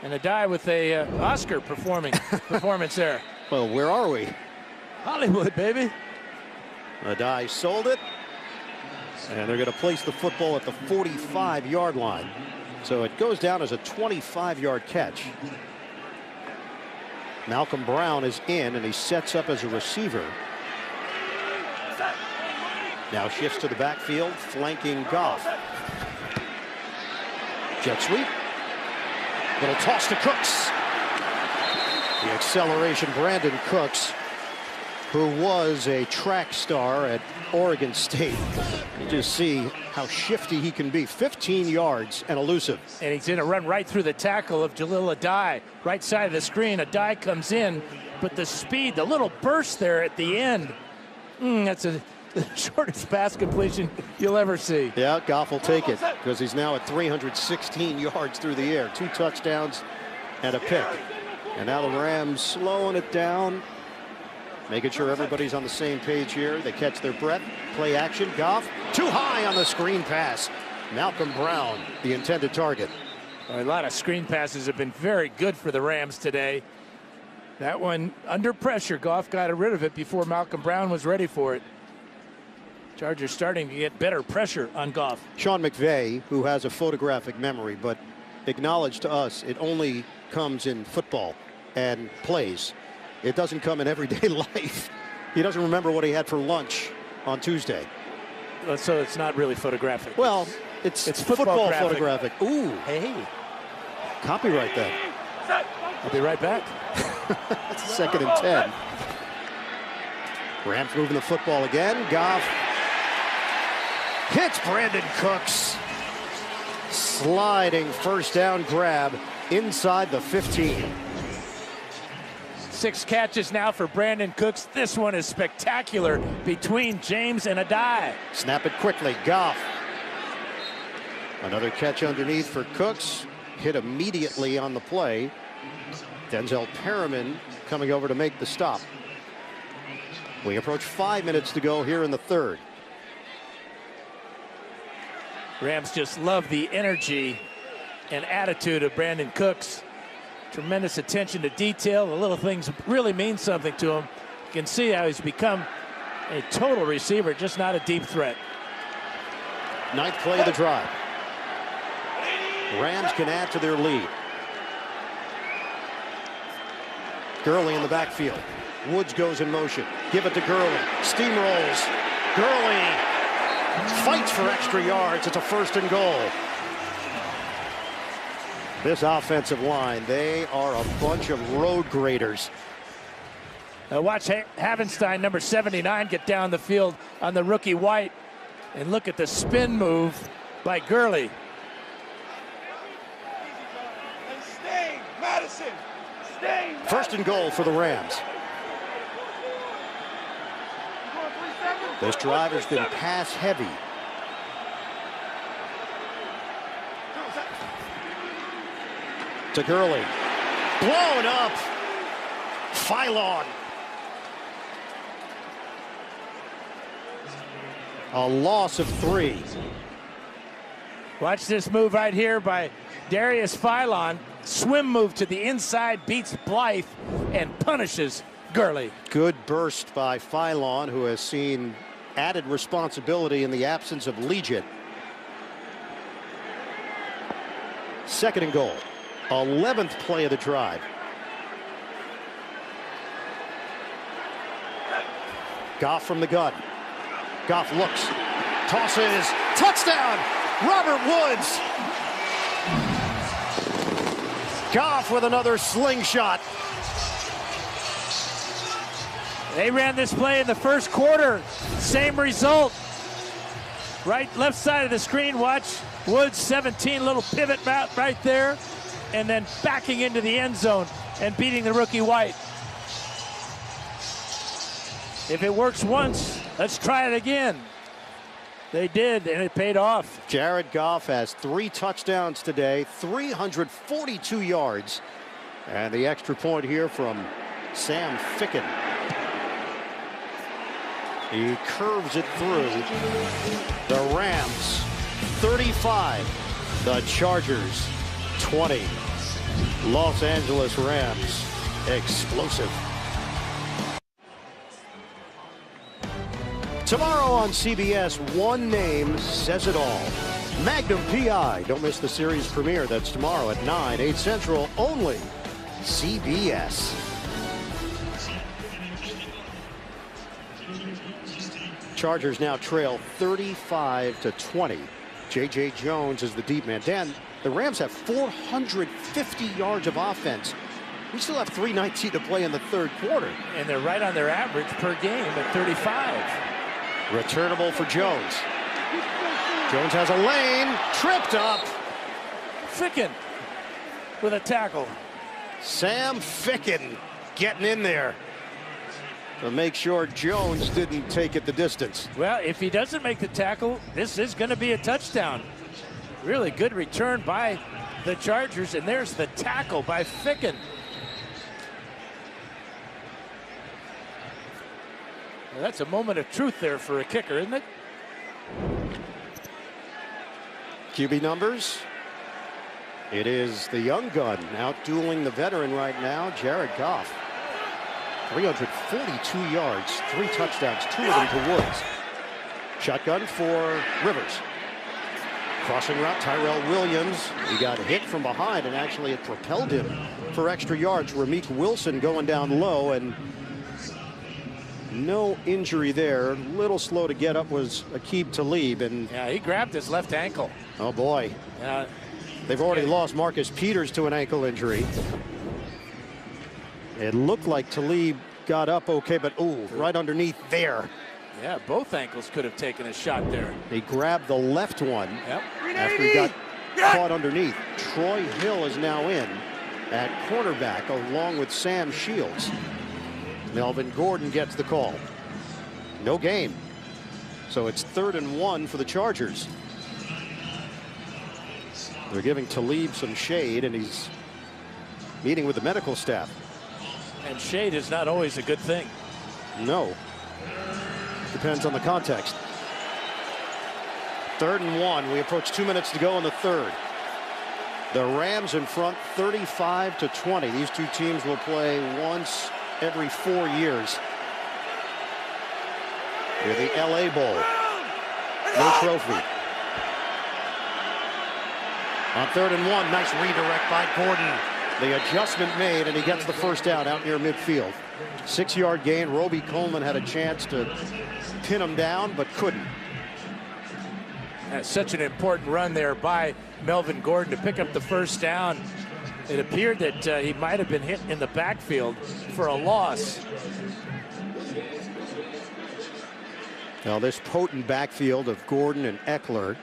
And Adai with a Oscar performance there. Well, where are we? Hollywood, baby. Adai sold it. And they're going to place the football at the 45-yard line. So it goes down as a 25-yard catch. Malcolm Brown is in, and he sets up as a receiver. Now shifts to the backfield, flanking Goff. Jet sweep. Little toss to Cooks. The acceleration, Brandon Cooks, who was a track star at Oregon State. You just see how shifty he can be. 15 yards and elusive. And he's going to run right through the tackle of Jalil Adai. Right side of the screen, Adai comes in, but the speed, the little burst there at the end, that's the shortest pass completion you'll ever see. Yeah, Goff will take it because he's now at 316 yards through the air. 2 touchdowns and a pick. And now the Rams slowing it down, making sure everybody's on the same page here. They catch their breath. Play action. Goff too high on the screen pass. Malcolm Brown, the intended target. A lot of screen passes have been very good for the Rams today. That one under pressure. Goff got rid of it before Malcolm Brown was ready for it. Chargers starting to get better pressure on Goff. Sean McVay, who has a photographic memory, but acknowledged to us it only comes in football and plays. It doesn't come in everyday life. He doesn't remember what he had for lunch on Tuesday. So it's not really photographic. Well, it's football photographic. Ooh. Hey. Copyright that. I'll be right back. It's 2nd and 10. Rams moving the football again. Goff hits Brandon Cooks. Sliding first down grab inside the 15. 6 catches now for Brandon Cooks. This one is spectacular between James and Adai. Snap it quickly. Goff. Another catch underneath for Cooks. Hit immediately on the play. Denzel Perriman coming over to make the stop. We approach 5 minutes to go here in the third. Rams just love the energy and attitude of Brandon Cooks. Tremendous attention to detail. The little things really mean something to him. You can see how he's become a total receiver, just not a deep threat. 9th play of the drive. Rams can add to their lead. Gurley in the backfield. Woods goes in motion. Give it to Gurley. Steamrolls. Gurley fights for extra yards. It's a 1st and goal. This offensive line, they are a bunch of road graders. Watch Havenstein, number 79, get down the field on the rookie White. And look at the spin move by Gurley. First and goal for the Rams. This drive has been pass heavy. To Gurley. Blown up. Phylon. A loss of 3. Watch this move right here by Darius Phylon. Swim move to the inside, beats Blythe, and punishes Gurley. Good burst by Phylon, who has seen added responsibility in the absence of Legit. Second and goal. 11th play of the drive. Goff from the gun. Goff looks, tosses, touchdown! Robert Woods! Goff with another slingshot. They ran this play in the first quarter. Same result. Left side of the screen, watch Woods, 17, little pivot route right there, and then backing into the end zone and beating the rookie White. If it works once, let's try it again. They did, and it paid off. Jared Goff has 3 touchdowns today, 342 yards. And the extra point here from Sam Ficken. He curves it through. The Rams 35, the Chargers 20. Los Angeles Rams explosive. Tomorrow on CBS, one name says it all. Magnum P.I. Don't miss the series premiere. That's tomorrow at 9, 8 Central, only CBS. Chargers now trail 35-20. J.J. Jones is the deep man. Dan, the Rams have 450 yards of offense. We still have 3:19 to play in the third quarter. And they're right on their average per game at 35. Returnable for Jones. Jones has a lane, tripped up. Ficken with a tackle. Sam Ficken getting in there to make sure Jones didn't take it the distance. Well, if he doesn't make the tackle, this is going to be a touchdown. Really good return by the Chargers, and there's the tackle by Ficken. Well, that's a moment of truth there for a kicker, isn't it? QB numbers. It is the young gun out-dueling the veteran right now, Jared Goff. 342 yards, 3 touchdowns, 2 of them to Woods. Shotgun for Rivers. Crossing route, Tyrell Williams. He got hit from behind, and actually it propelled him for extra yards. Ramik Wilson going down low, and no injury there. A little slow to get up was Aqib Talib, and yeah, he grabbed his left ankle. Oh boy. They've already lost Marcus Peters to an ankle injury. It looked like Talib got up okay, but ooh, right underneath there. Yeah, both ankles could have taken a shot there. They grabbed the left one after he got caught underneath. Troy Hill is now in at cornerback along with Sam Shields. Melvin Gordon gets the call. No gain. So it's 3rd and 1 for the Chargers. They're giving Talib some shade, and he's meeting with the medical staff. And shade is not always a good thing. No. Depends on the context. 3rd and 1. We approach 2 minutes to go in the third. The Rams in front 35-20. These two teams will play once every 4 years. Here, the LA Bowl. No trophy. On 3rd and 1, nice redirect by Gordon. The adjustment made, and he gets the first down out near midfield. 6-yard gain. Roby Coleman had a chance to pin him down, but couldn't. Such an important run there by Melvin Gordon to pick up the first down. It appeared that he might have been hit in the backfield for a loss. Now this potent backfield of Gordon and Eckler.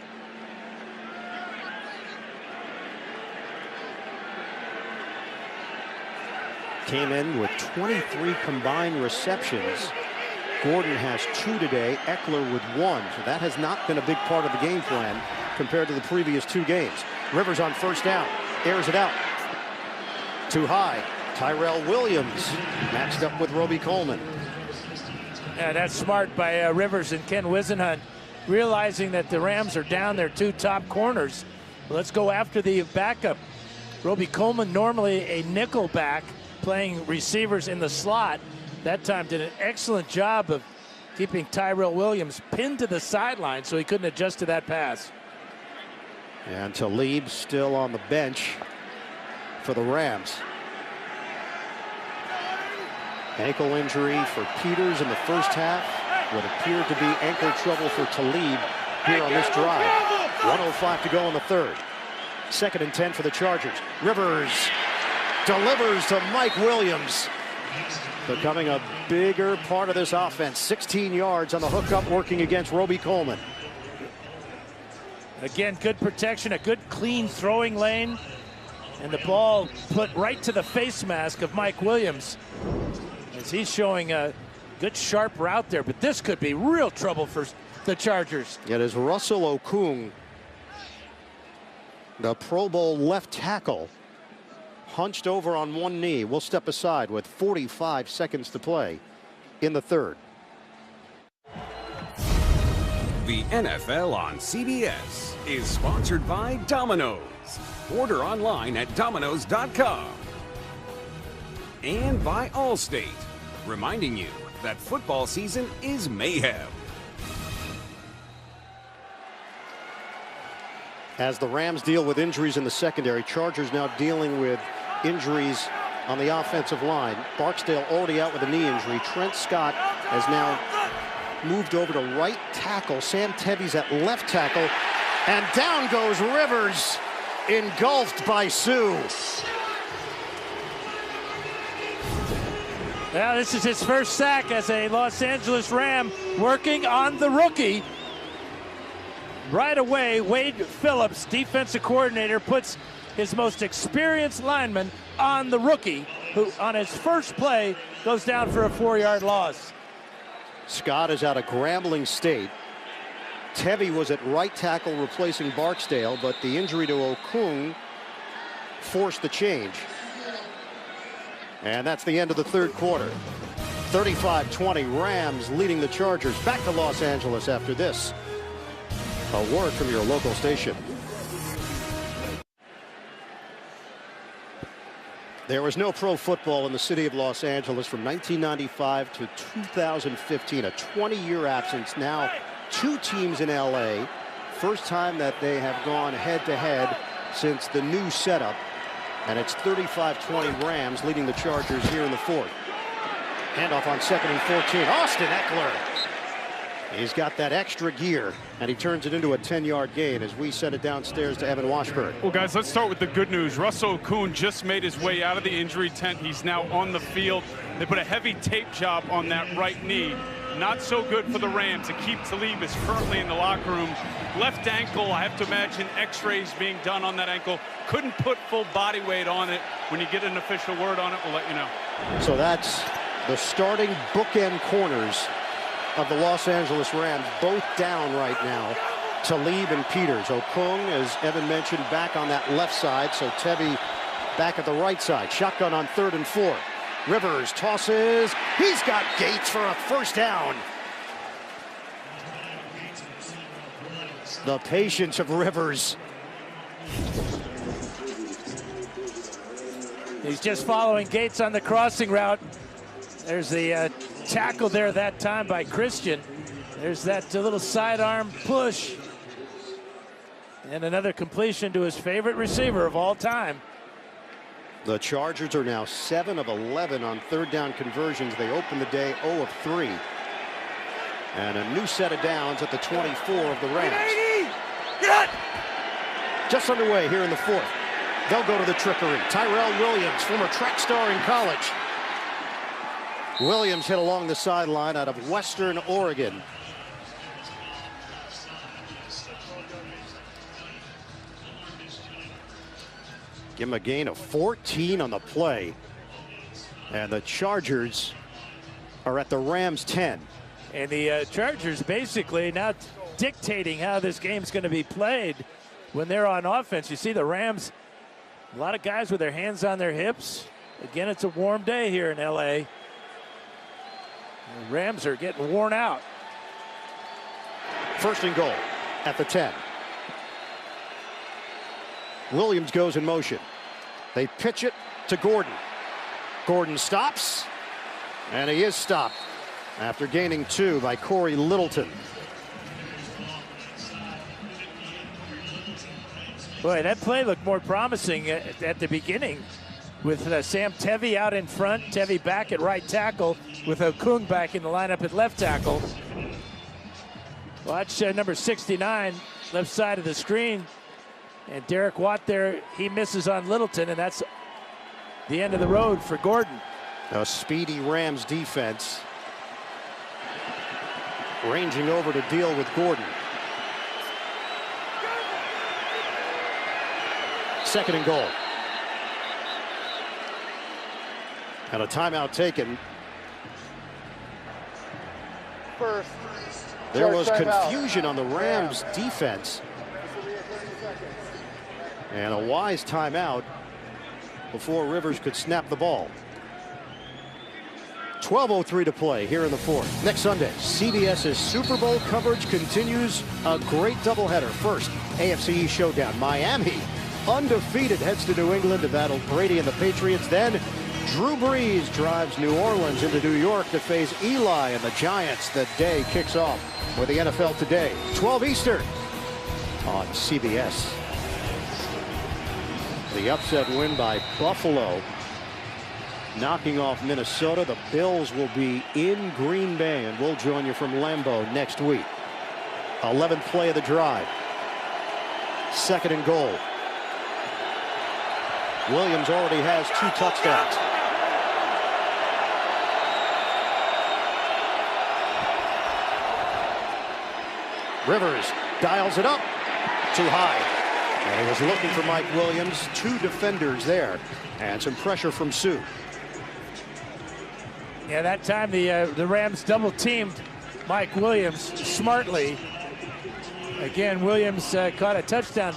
Came in with 23 combined receptions. Gordon has 2 today, Eckler with 1. So that has not been a big part of the game plan compared to the previous 2 games. Rivers on first down, airs it out. Too high. Tyrell Williams matched up with Roby Coleman. Yeah, that's smart by Rivers and Ken Wisenhunt, realizing that the Rams are down their 2 top corners. Let's go after the backup. Roby Coleman, normally a nickel back, playing receivers in the slot. That time did an excellent job of keeping Tyrell Williams pinned to the sideline so he couldn't adjust to that pass. And Talib still on the bench for the Rams. Ankle injury for Peters in the first half. What appeared to be ankle trouble for Talib here on this drive. 1:05 to go in the third. 2nd and 10 for the Chargers. Rivers delivers to Mike Williams, becoming a bigger part of this offense. 16 yards on the hookup, working against Roby Coleman. Again, good protection, a good clean throwing lane, and the ball put right to the face mask of Mike Williams as he's showing a good sharp route there. But this could be real trouble for the Chargers. It is Russell Okung, the Pro Bowl left tackle, hunched over on one knee. We'll step aside with 45 seconds to play in the third. The NFL on CBS is sponsored by Domino's. Order online at Domino's.com. And by Allstate, reminding you that football season is mayhem. As the Rams deal with injuries in the secondary, Chargers now dealing with injuries on the offensive line. Barksdale already out with a knee injury. Trent Scott has now moved over to right tackle. Sam Tevi's at left tackle. And down goes Rivers, engulfed by Sue. Well, this is his first sack as a Los Angeles Ram, working on the rookie. Right away, Wade Phillips, defensive coordinator, puts his most experienced lineman on the rookie, who on his first play goes down for a 4-yard loss. Scott is out of Grambling State. Tevi was at right tackle replacing Barksdale, but the injury to Okung forced the change. And that's the end of the third quarter. 35-20, Rams leading the Chargers. Back to Los Angeles after this. A word from your local station. There was no pro football in the city of Los Angeles from 1995 to 2015, a 20-year absence. Now 2 teams in LA. First time that they have gone head-to-head since the new setup. And it's 35-20 Rams leading the Chargers here in the fourth. Handoff on 2nd and 14. Austin Eckler. He's got that extra gear, and he turns it into a 10-yard gain as we send it downstairs to Evan Washburn. Well, guys, let's start with the good news. Russell Okung just made his way out of the injury tent. He's now on the field. They put a heavy tape job on that right knee. Not so good for the Rams. Aqib Talib is currently in the locker room. Left ankle, I have to imagine x-rays being done on that ankle. Couldn't put full body weight on it. When you get an official word on it, we'll let you know. So that's the starting bookend corners of the Los Angeles Rams, both down right now. Talib and Peters. Okung, as Evan mentioned, back on that left side, so Tevi back at the right side. Shotgun on 3rd and 4. Rivers tosses. He's got Gates for a first down. The patience of Rivers. He's just following Gates on the crossing route. There's the tackle there that time by Christian. There's that little sidearm push. And another completion to his favorite receiver of all time. The Chargers are now 7 of 11 on 3rd down conversions. They open the day 0 of 3. And a new set of downs at the 24 of the Rams. Just underway here in the fourth. They'll go to the trickery. Tyrell Williams, former track star in college. Williams hit along the sideline out of Western Oregon. Give him a gain of 14 on the play. And the Chargers are at the Rams 10. And the Chargers basically now dictating how this game's going to be played when they're on offense. You see the Rams, a lot of guys with their hands on their hips. Again, it's a warm day here in L.A. The Rams are getting worn out. First and goal at the 10. Williams goes in motion. They pitch it to Gordon. Gordon stops, and he is stopped after gaining 2 by Corey Littleton. Boy, that play looked more promising at the beginning with Sam Tevi out in front, Tevi back at right tackle with Okung back in the lineup at left tackle. Watch number 69, left side of the screen. And Derek Watt there, he misses on Littleton, and that's the end of the road for Gordon. A speedy Rams defense ranging over to deal with Gordon. Second and goal. And a timeout taken. First. There was confusion on the Rams defense. And a wise timeout before Rivers could snap the ball. 12:03 to play here in the fourth. Next Sunday, CBS's Super Bowl coverage continues. A great doubleheader. First, AFC East showdown. Miami, undefeated, heads to New England to battle Brady and the Patriots. Then Drew Brees drives New Orleans into New York to face Eli and the Giants. The day kicks off with the NFL Today, 12 Eastern on CBS. The upset win by Buffalo, knocking off Minnesota. The Bills will be in Green Bay, and we'll join you from Lambeau next week. 11th play of the drive. Second and goal. Williams already has 2 touchdowns. Rivers dials it up. Too high. And he was looking for Mike Williams. 2 defenders there. And some pressure from Sue. Yeah, that time the Rams double teamed Mike Williams smartly. Again, Williams caught a touchdown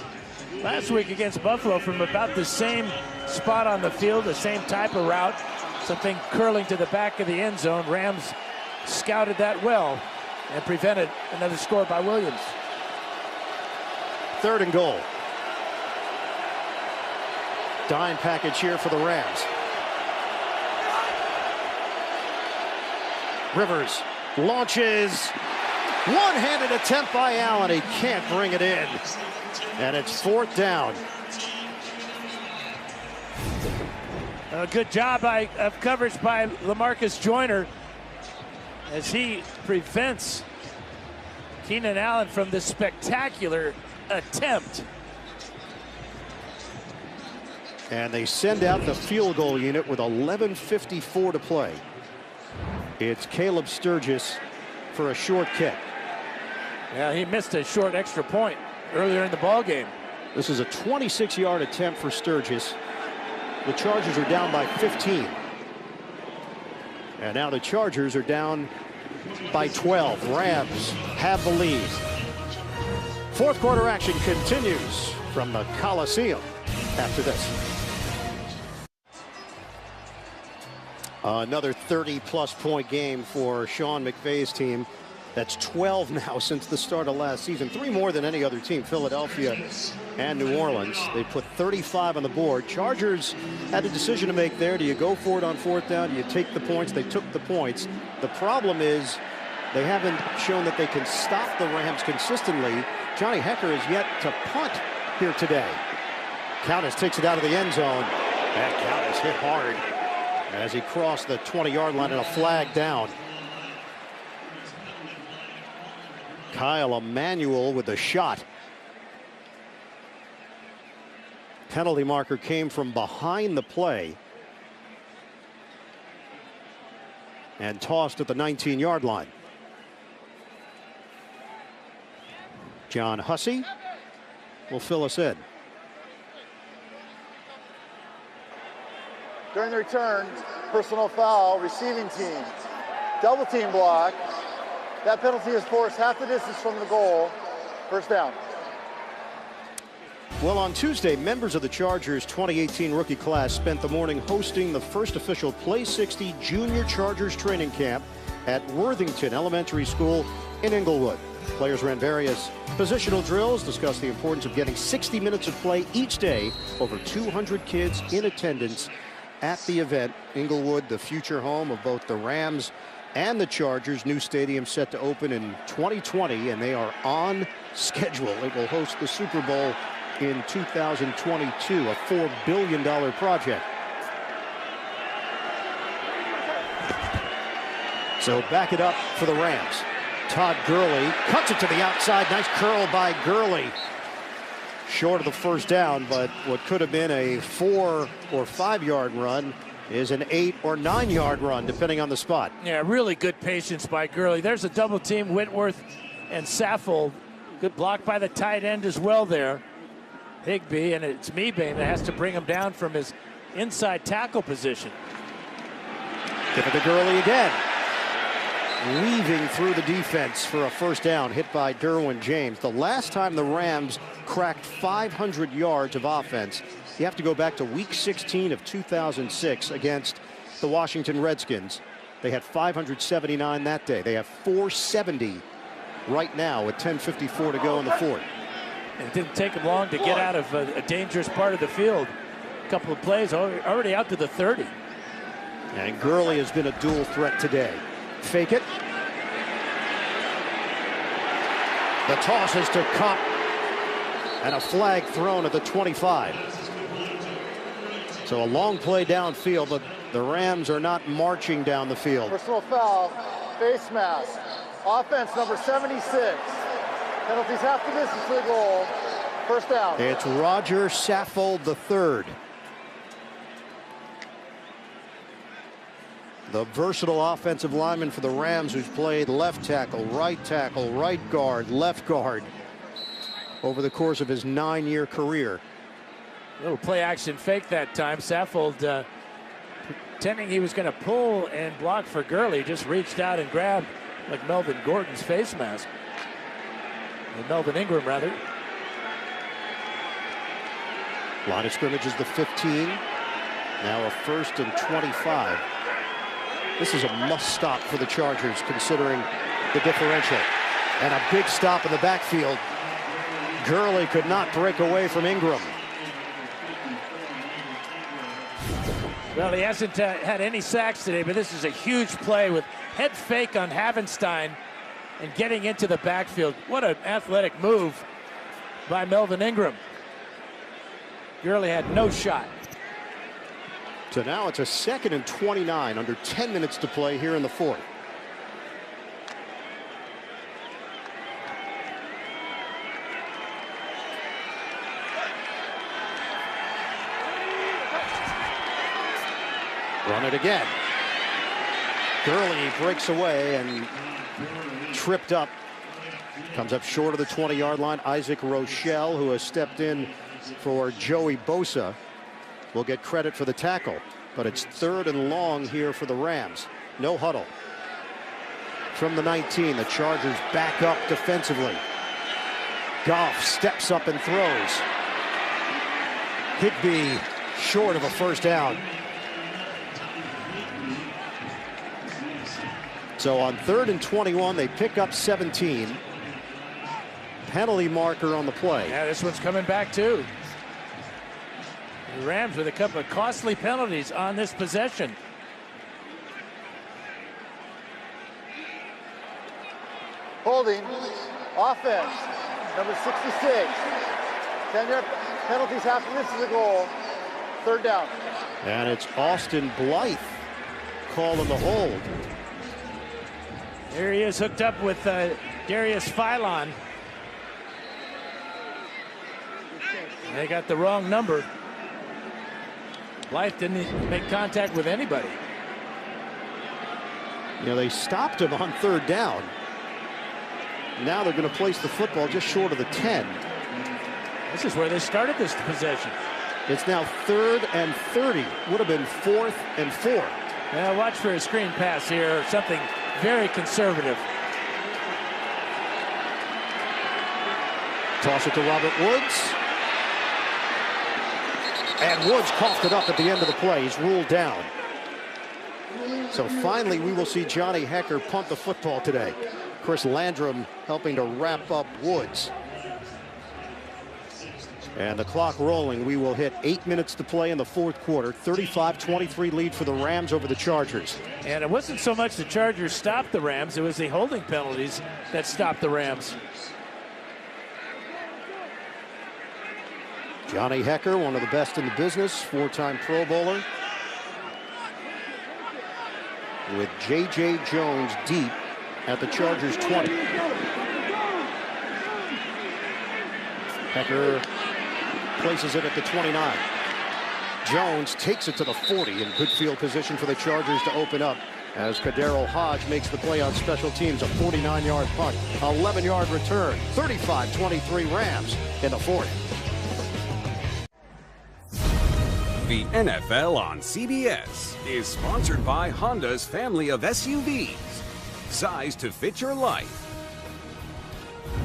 last week against Buffalo from about the same spot on the field, the same type of route, something curling to the back of the end zone. Rams scouted that well and prevented another score by Williams. Third and goal. Dime package here for the Rams. Rivers launches. One-handed attempt by Allen. He can't bring it in. And it's 4th down. A good job of coverage by LaMarcus Joyner as he prevents Keenan Allen from this spectacular attempt. And they send out the field goal unit with 11:54 to play. It's Caleb Sturgis for a short kick. Yeah, he missed a short extra point earlier in the ball game. This is a 26-yard attempt for Sturgis. The Chargers are down by 15. And now the Chargers are down by 12. Rams have the lead. Fourth quarter action continues from the Coliseum after this. Another 30-plus point game for Sean McVay's team. That's 12 now since the start of last season. 3 more than any other team, Philadelphia and New Orleans. They put 35 on the board. Chargers had a decision to make there. Do you go for it on 4th down? Do you take the points? They took the points. The problem is they haven't shown that they can stop the Rams consistently. Johnny Hekker is yet to punt here today. Countess takes it out of the end zone. And Countess hit hard as he crossed the 20-yard line and a flag down. Kyle Emanuel with the shot. penalty marker came from behind the play and tossed at the 19-yard line. John Hussey will fill us in. During the return, personal foul, receiving team. Double team block. That penalty is forced half the distance from the goal. First down. Well, on Tuesday, members of the Chargers 2018 rookie class spent the morning hosting the first official Play 60 Junior Chargers training camp at Worthington Elementary School in Inglewood. Players ran various positional drills, discussed the importance of getting 60 minutes of play each day. Over 200 kids in attendance at the event. Inglewood, the future home of both the Rams and the Chargers. New stadium set to open in 2020, and they are on schedule. It will host the Super Bowl in 2022, a $4 billion project. So back it up for the Rams. Todd Gurley cuts it to the outside. Nice curl by Gurley. Short of the first down, but what could have been a 4 or 5 yard run is an 8 or 9 yard run, depending on the spot. Yeah, really good patience by Gurley. There's a double team, Whitworth and Saffold. Good block by the tight end as well there. Higbee, and it's Mebane that has to bring him down from his inside tackle position. Give it to Gurley again. Weaving through the defense for a first down, hit by Derwin James. The last time the Rams cracked 500 yards of offense, you have to go back to week 16 of 2006 against the Washington Redskins. They had 579 that day. They have 470 right now with 10:54 to go in the fourth. And it didn't take them long to get out of a dangerous part of the field. A couple of plays already out to the 30. And Gurley has been a dual threat today. Fake it. The toss is to Cup. And a flag thrown at the 25. So a long play downfield, but the Rams are not marching down the field. Personal foul, face mask. Offense number 76. Penalties half the distance to the goal. First down. It's Roger Saffold III. The versatile offensive lineman for the Rams, who's played left tackle, right guard, left guard over the course of his 9-year career. A little play action fake that time. Saffold pretending he was going to pull and block for Gurley, just reached out and grabbed like Melvin Gordon's face mask. Or Melvin Ingram, rather. Line of scrimmage is the 15. Now a 1st and 25. This is a must stop for the Chargers, considering the differential. And a big stop in the backfield. Gurley could not break away from Ingram. Well, he hasn't had any sacks today, but this is a huge play with head fake on Havenstein and getting into the backfield. What an athletic move by Melvin Ingram. Gurley had no shot. So now it's a 2nd and 29, under 10 minutes to play here in the fourth. Run it again. Gurley breaks away and tripped up. Comes up short of the 20-yard line. Isaac Rochelle, who has stepped in for Joey Bosa, will get credit for the tackle. But it's 3rd and long here for the Rams. No huddle. From the 19, the Chargers back up defensively. Goff steps up and throws. Higbee short of a first down. So on 3rd and 21, they pick up 17. Penalty marker on the play. Yeah, this one's coming back too. The Rams with a couple of costly penalties on this possession. Holding. Offense. Number 66. 10-yard penalties half the distance to the goal. 3rd down. And it's Austin Blythe calling the hold. There he is, hooked up with Darius Philon. They got the wrong number. Life didn't make contact with anybody. You know, they stopped him on 3rd down. Now they're going to place the football just short of the 10. This is where they started this possession. It's now 3rd and 30. Would have been 4th and 4. Now watch for a screen pass here, something very conservative. Toss it to Robert Woods. And Woods coughed it up at the end of the play. He's ruled down. So finally we will see Johnny Hecker punt the football today. Chris Landrum helping to wrap up Woods. And the clock rolling. We will hit 8 minutes to play in the 4th quarter. 35-23 lead for the Rams over the Chargers. And it wasn't so much the Chargers stopped the Rams, it was the holding penalties that stopped the Rams. Johnny Hecker, one of the best in the business, 4-time Pro Bowler. With J.J. Jones deep at the Chargers 20. Hecker places it at the 29. Jones takes it to the 40 in good field position for the Chargers to open up as Kadero Hodge makes the play on special teams. A 49-yard punt, 11-yard return, 35-23 Rams in the 4th. The NFL on CBS is sponsored by Honda's family of SUVs, sized to fit your life.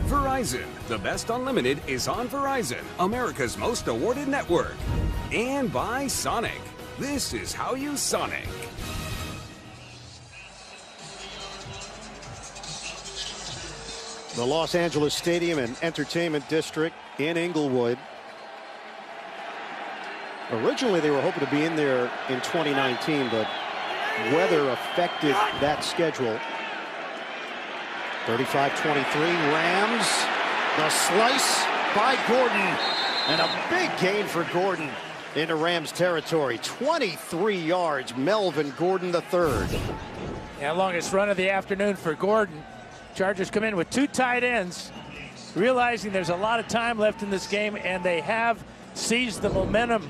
Verizon, the best unlimited is on Verizon, America's most awarded network. And by Sonic, this is how you Sonic. The Los Angeles Stadium and Entertainment District in Inglewood. Originally, they were hoping to be in there in 2019, but weather affected that schedule. 35-23 Rams. The slice by Gordon. And a big gain for Gordon into Rams territory. 23 yards, Melvin Gordon III. Yeah, longest run of the afternoon for Gordon. Chargers come in with 2 tight ends, realizing there's a lot of time left in this game, and they have seized the momentum.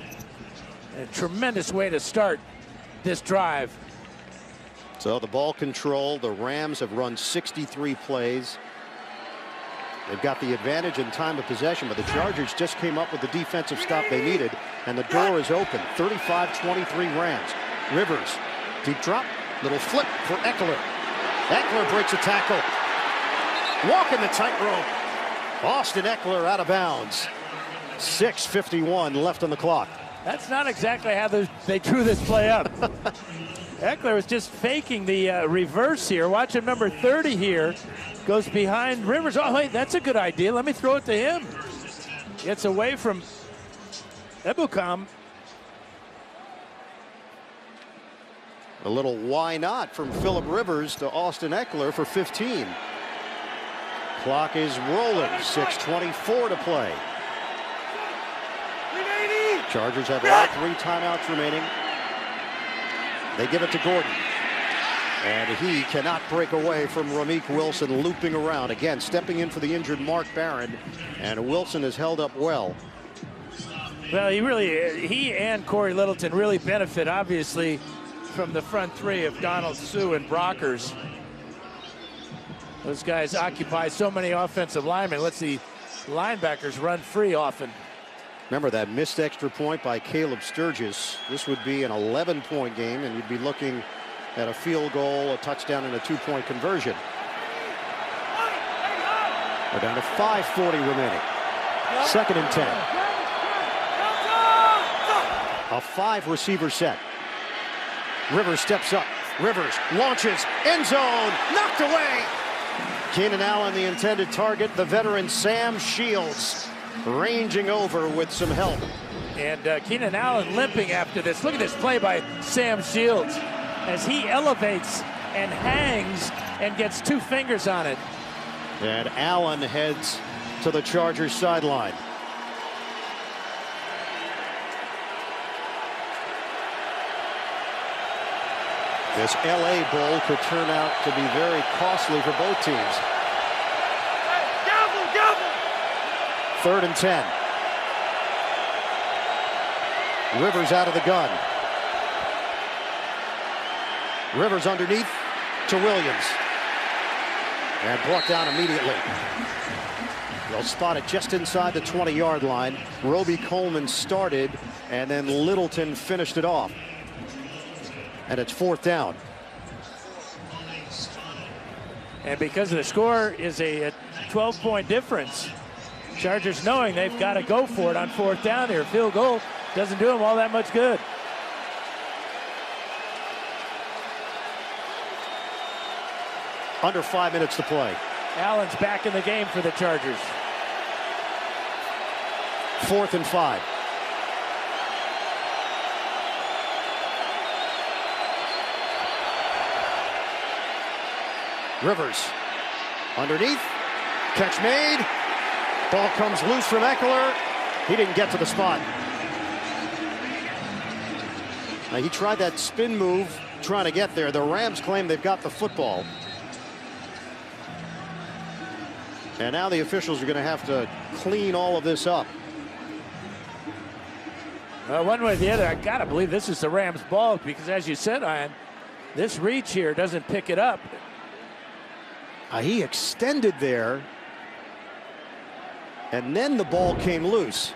A tremendous way to start this drive. So the ball control, the Rams have run 63 plays. They've got the advantage in time of possession, but the Chargers just came up with the defensive stop they needed, and the door is open. 35-23 Rams. Rivers, deep drop, little flip for Eckler. Eckler breaks a tackle. Walking the tightrope. Austin Eckler out of bounds. 6:51 left on the clock. That's not exactly how they drew this play up. Eckler was just faking the reverse here. Watch him, number 30 here. Goes behind Rivers. Oh, wait, that's a good idea. Let me throw it to him. Gets away from Ebukam. A little why not from Phillip Rivers to Austin Eckler for 15. Clock is rolling. 6:24 to play. Chargers have all 3 timeouts remaining. They give it to Gordon. And he cannot break away from Ramik Wilson looping around. Again, stepping in for the injured Mark Barron. And Wilson has held up well. Well, he and Corey Littleton really benefit, obviously, from the front 3 of Donald, Sue, and Brockers. Those guys occupy so many offensive linemen. Let's see, linebackers run free often. Remember that missed extra point by Caleb Sturgis. This would be an 11-point game, and you'd be looking at a field goal, a touchdown, and a 2-point conversion. We're down to 5:40 remaining. 2nd and 10. A 5-receiver set. Rivers steps up. Rivers launches. End zone. Knocked away. Keenan Allen, the intended target. The veteran Sam Shields ranging over with some help. And Keenan Allen limping after this. Look at this play by Sam Shields as he elevates and hangs and gets 2 fingers on it. And Allen heads to the Chargers sideline. This LA Bowl could turn out to be very costly for both teams. 3rd and 10. Rivers out of the gun. Rivers underneath to Williams. And brought down immediately. They'll spot it just inside the 20-yard line. Roby Coleman started, and then Littleton finished it off. And it's 4th down. And because the score is a 12-point difference, Chargers knowing they've got to go for it on 4th down here. Field goal doesn't do them all that much good. Under 5 minutes to play. Allen's back in the game for the Chargers. 4th and 5. Rivers underneath. Catch made. Ball comes loose from Eckler. He didn't get to the spot. Now, he tried that spin move trying to get there. The Rams claim they've got the football. And now the officials are going to have to clean all of this up. Well, one way or the other, I got to believe this is the Rams' ball because, as you said, Ian, this reach here doesn't pick it up. He extended there, and then the ball came loose.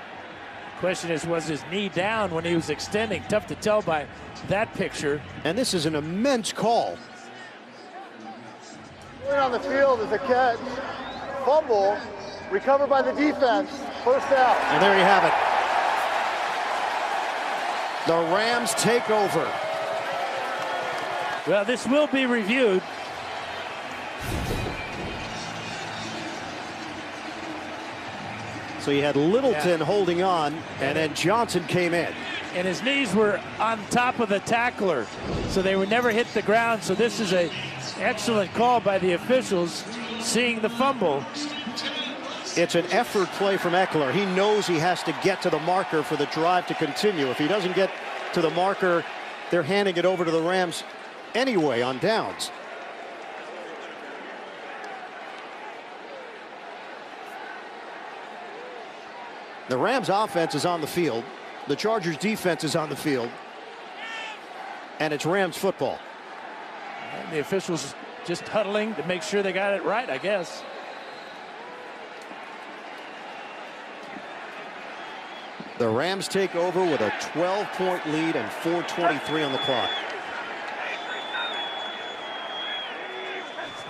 Question is, was his knee down when he was extending? Tough to tell by that picture. And this is an immense call. On the field is a catch. Fumble, recovered by the defense, 1st down. And there you have it. The Rams take over. Well, this will be reviewed. So you had Littleton holding on, and then Johnson came in. And his knees were on top of the tackler, so they would never hit the ground. So this is an excellent call by the officials, seeing the fumble. It's an effort play from Eckler. He knows he has to get to the marker for the drive to continue. If he doesn't get to the marker, they're handing it over to the Rams anyway on downs. The Rams offense is on the field. The Chargers defense is on the field. And it's Rams football. And the officials just huddling to make sure they got it right, I guess. The Rams take over with a 12-point lead and 4:23 on the clock.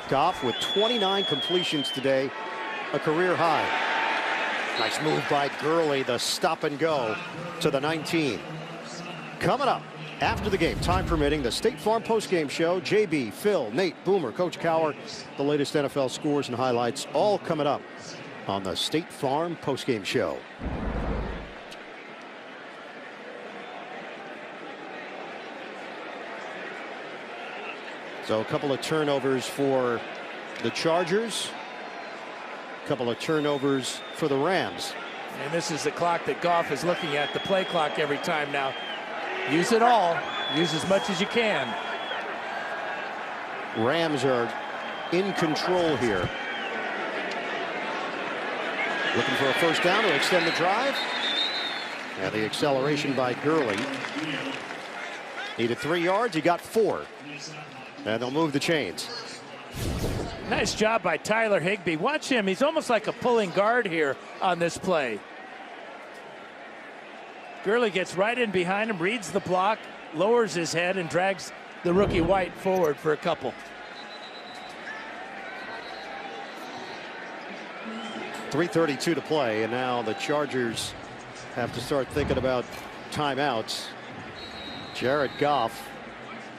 Goff with 29 completions today, a career high. Nice move by Gurley, the stop and go to the 19. Coming up after the game, time permitting, the State Farm postgame show. JB, Phil, Nate, Boomer, Coach Cower, the latest NFL scores and highlights, all coming up on the State Farm postgame show. So a couple of turnovers for the Chargers. A couple of turnovers for the Rams. And this is the clock that Goff is looking at, the play clock every time now. Use it all. Use as much as you can. Rams are in control here. Looking for a 1st down to extend the drive. And the acceleration by Gurley. Needed 3 yards. He got 4. And they'll move the chains. Nice job by Tyler Higbee. Watch him. He's almost like a pulling guard here on this play. Gurley gets right in behind him, reads the block, lowers his head, and drags the rookie White forward for a couple. .332 to play, and now the Chargers have to start thinking about timeouts. Jared Goff,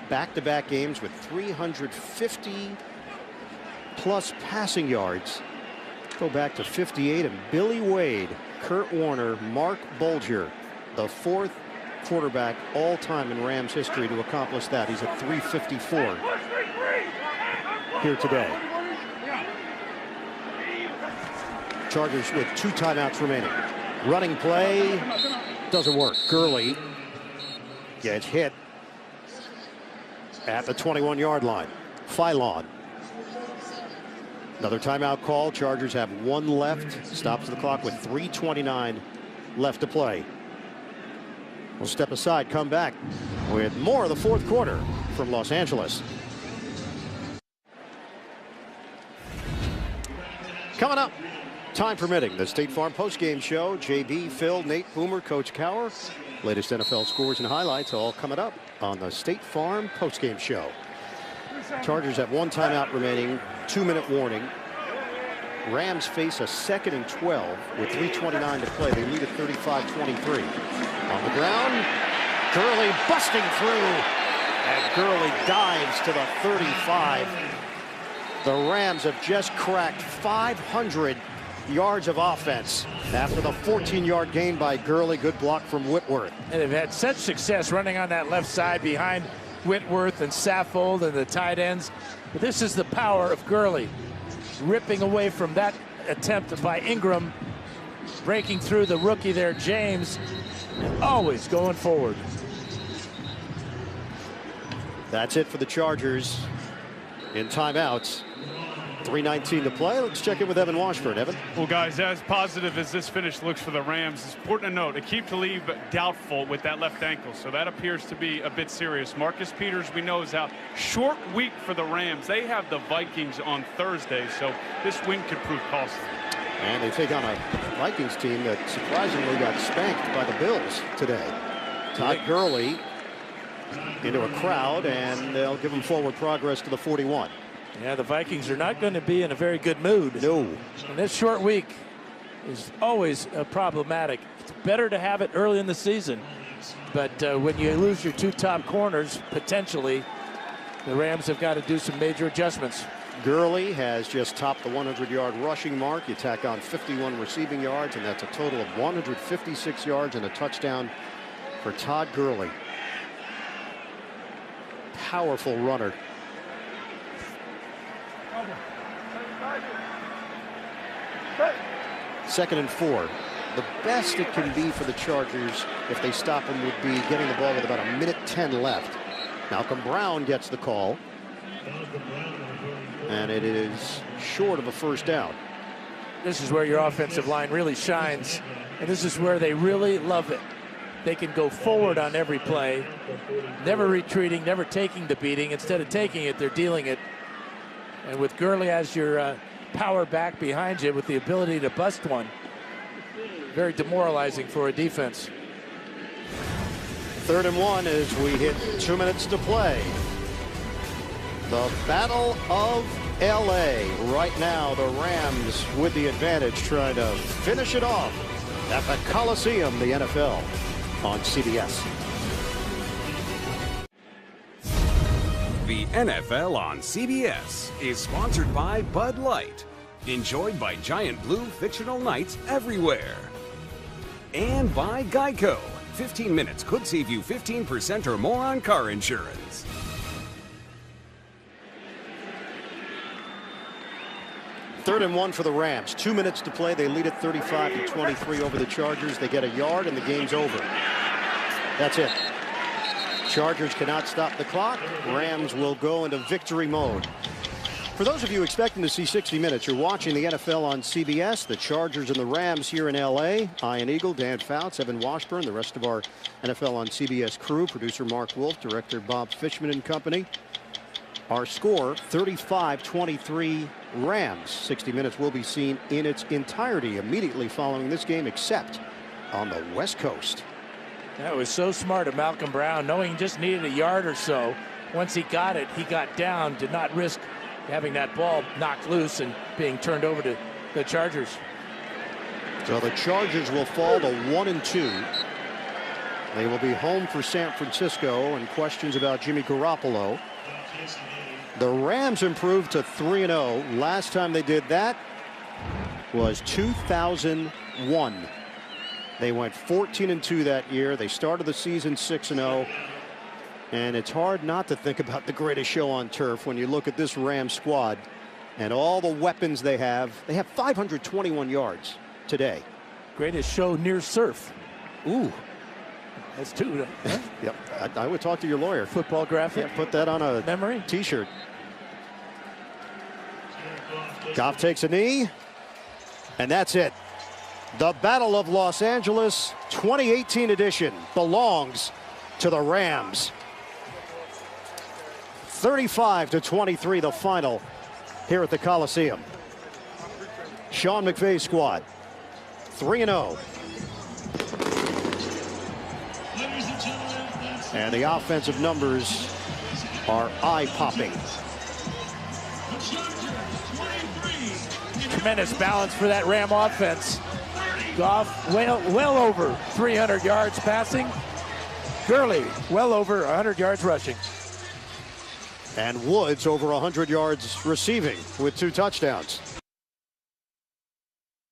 back-to-back games with 350 plus passing yards. Go back to 58, and Billy Wade, Kurt Warner, Mark Bulger, the 4th quarterback all-time in Rams history to accomplish that. He's at 354 here today. Chargers with 2 timeouts remaining. Running play doesn't work. Gurley gets hit at the 21-yard line. Phylon. Another timeout call. Chargers have 1 left. Stops the clock with 3:29 left to play. We'll step aside, come back with more of the fourth quarter from Los Angeles. Coming up, time permitting, the State Farm postgame show. JB, Phil, Nate, Boomer, Coach Cower. Latest NFL scores and highlights all coming up on the State Farm postgame show. Chargers have one timeout remaining, 2-minute warning. Rams face a 2nd and 12 with 3:29 to play. They lead at 35-23. On the ground, Gurley busting through, and Gurley dives to the 35. The Rams have just cracked 500 yards of offense after the 14-yard gain by Gurley. Good block from Whitworth. And they've had such success running on that left side behind Whitworth and Saffold and the tight ends. But this is the power of Gurley, ripping away from that attempt by Ingram, breaking through the rookie there, James, and always going forward. That's it for the Chargers in timeouts. 3:19 to play. Let's check in with Evan Washburn. Evan? Well, guys, as positive as this finish looks for the Rams, it's important to note, Aqib Talib doubtful with that left ankle, so that appears to be a bit serious. Marcus Peters, we know, is out. Short week for the Rams. They have the Vikings on Thursday, so this win could prove costly. And they take on a Vikings team that surprisingly got spanked by the Bills today. Todd Gurley into a crowd, and they'll give him forward progress to the 41. Yeah, the Vikings are not going to be in a very good mood. No. And this short week is always problematic. It's better to have it early in the season, but when you lose your two top corners, potentially, the Rams have got to do some major adjustments. Gurley has just topped the 100-yard rushing mark. You tack on 51 receiving yards, and that's a total of 156 yards and a touchdown for Todd Gurley. Powerful runner. Second and 4. The best it can be for the Chargers if they stop him would be getting the ball with about 1:10 left. Malcolm Brown gets the call, and it is short of a first down. This is where your offensive line really shines, and this is where they really love it. They can go forward on every play, never retreating, never taking the beating. Instead of taking it, they're dealing it. And with Gurley as your power back behind you with the ability to bust one, very demoralizing for a defense. 3rd and 1 as we hit 2 minutes to play. The Battle of LA. Right now, the Rams with the advantage, trying to finish it off at the Coliseum, the NFL on CBS. The NFL on CBS is sponsored by Bud Light, enjoyed by Giant Blue fictional knights everywhere. And by Geico. 15 minutes could save you 15% or more on car insurance. Third and 1 for the Rams. 2 minutes to play. They lead at 35-23 over the Chargers. They get a yard and the game's over. That's it. Chargers cannot stop the clock. Rams will go into victory mode. For those of you expecting to see 60 minutes, you're watching the NFL on CBS. The Chargers and the Rams here in LA. Ian Eagle, Dan Fouts, Evan Washburn, the rest of our NFL on CBS crew, producer Mark Wolf, director Bob Fishman and company. Our score, 35-23 Rams. 60 minutes will be seen in its entirety immediately following this game, except on the West Coast. That was so smart of Malcolm Brown, knowing he just needed a yard or so. Once he got it, he got down, did not risk having that ball knocked loose and being turned over to the Chargers. So the Chargers will fall to 1-2. They will be home for San Francisco, and questions about Jimmy Garoppolo. The Rams improved to 3-0. Last time they did that was 2001. They went 14-2 that year. They started the season 6-0. And it's hard not to think about the greatest show on turf when you look at this Rams squad and all the weapons they have. They have 521 yards today. Greatest show near surf. Ooh. That's two. Huh? Yep. I would talk to your lawyer. Football graphic. Yeah, put that on a memory t-shirt. Goff takes a knee, and that's it. The Battle of Los Angeles 2018 edition belongs to the Rams. 35-23 the final here at the Coliseum. Sean McVay squad 3-0. And the offensive numbers are eye-popping. Tremendous balance for that Ram offense. Goff well over 300 yards passing. Gurley well over 100 yards rushing. And Woods over 100 yards receiving with 2 touchdowns.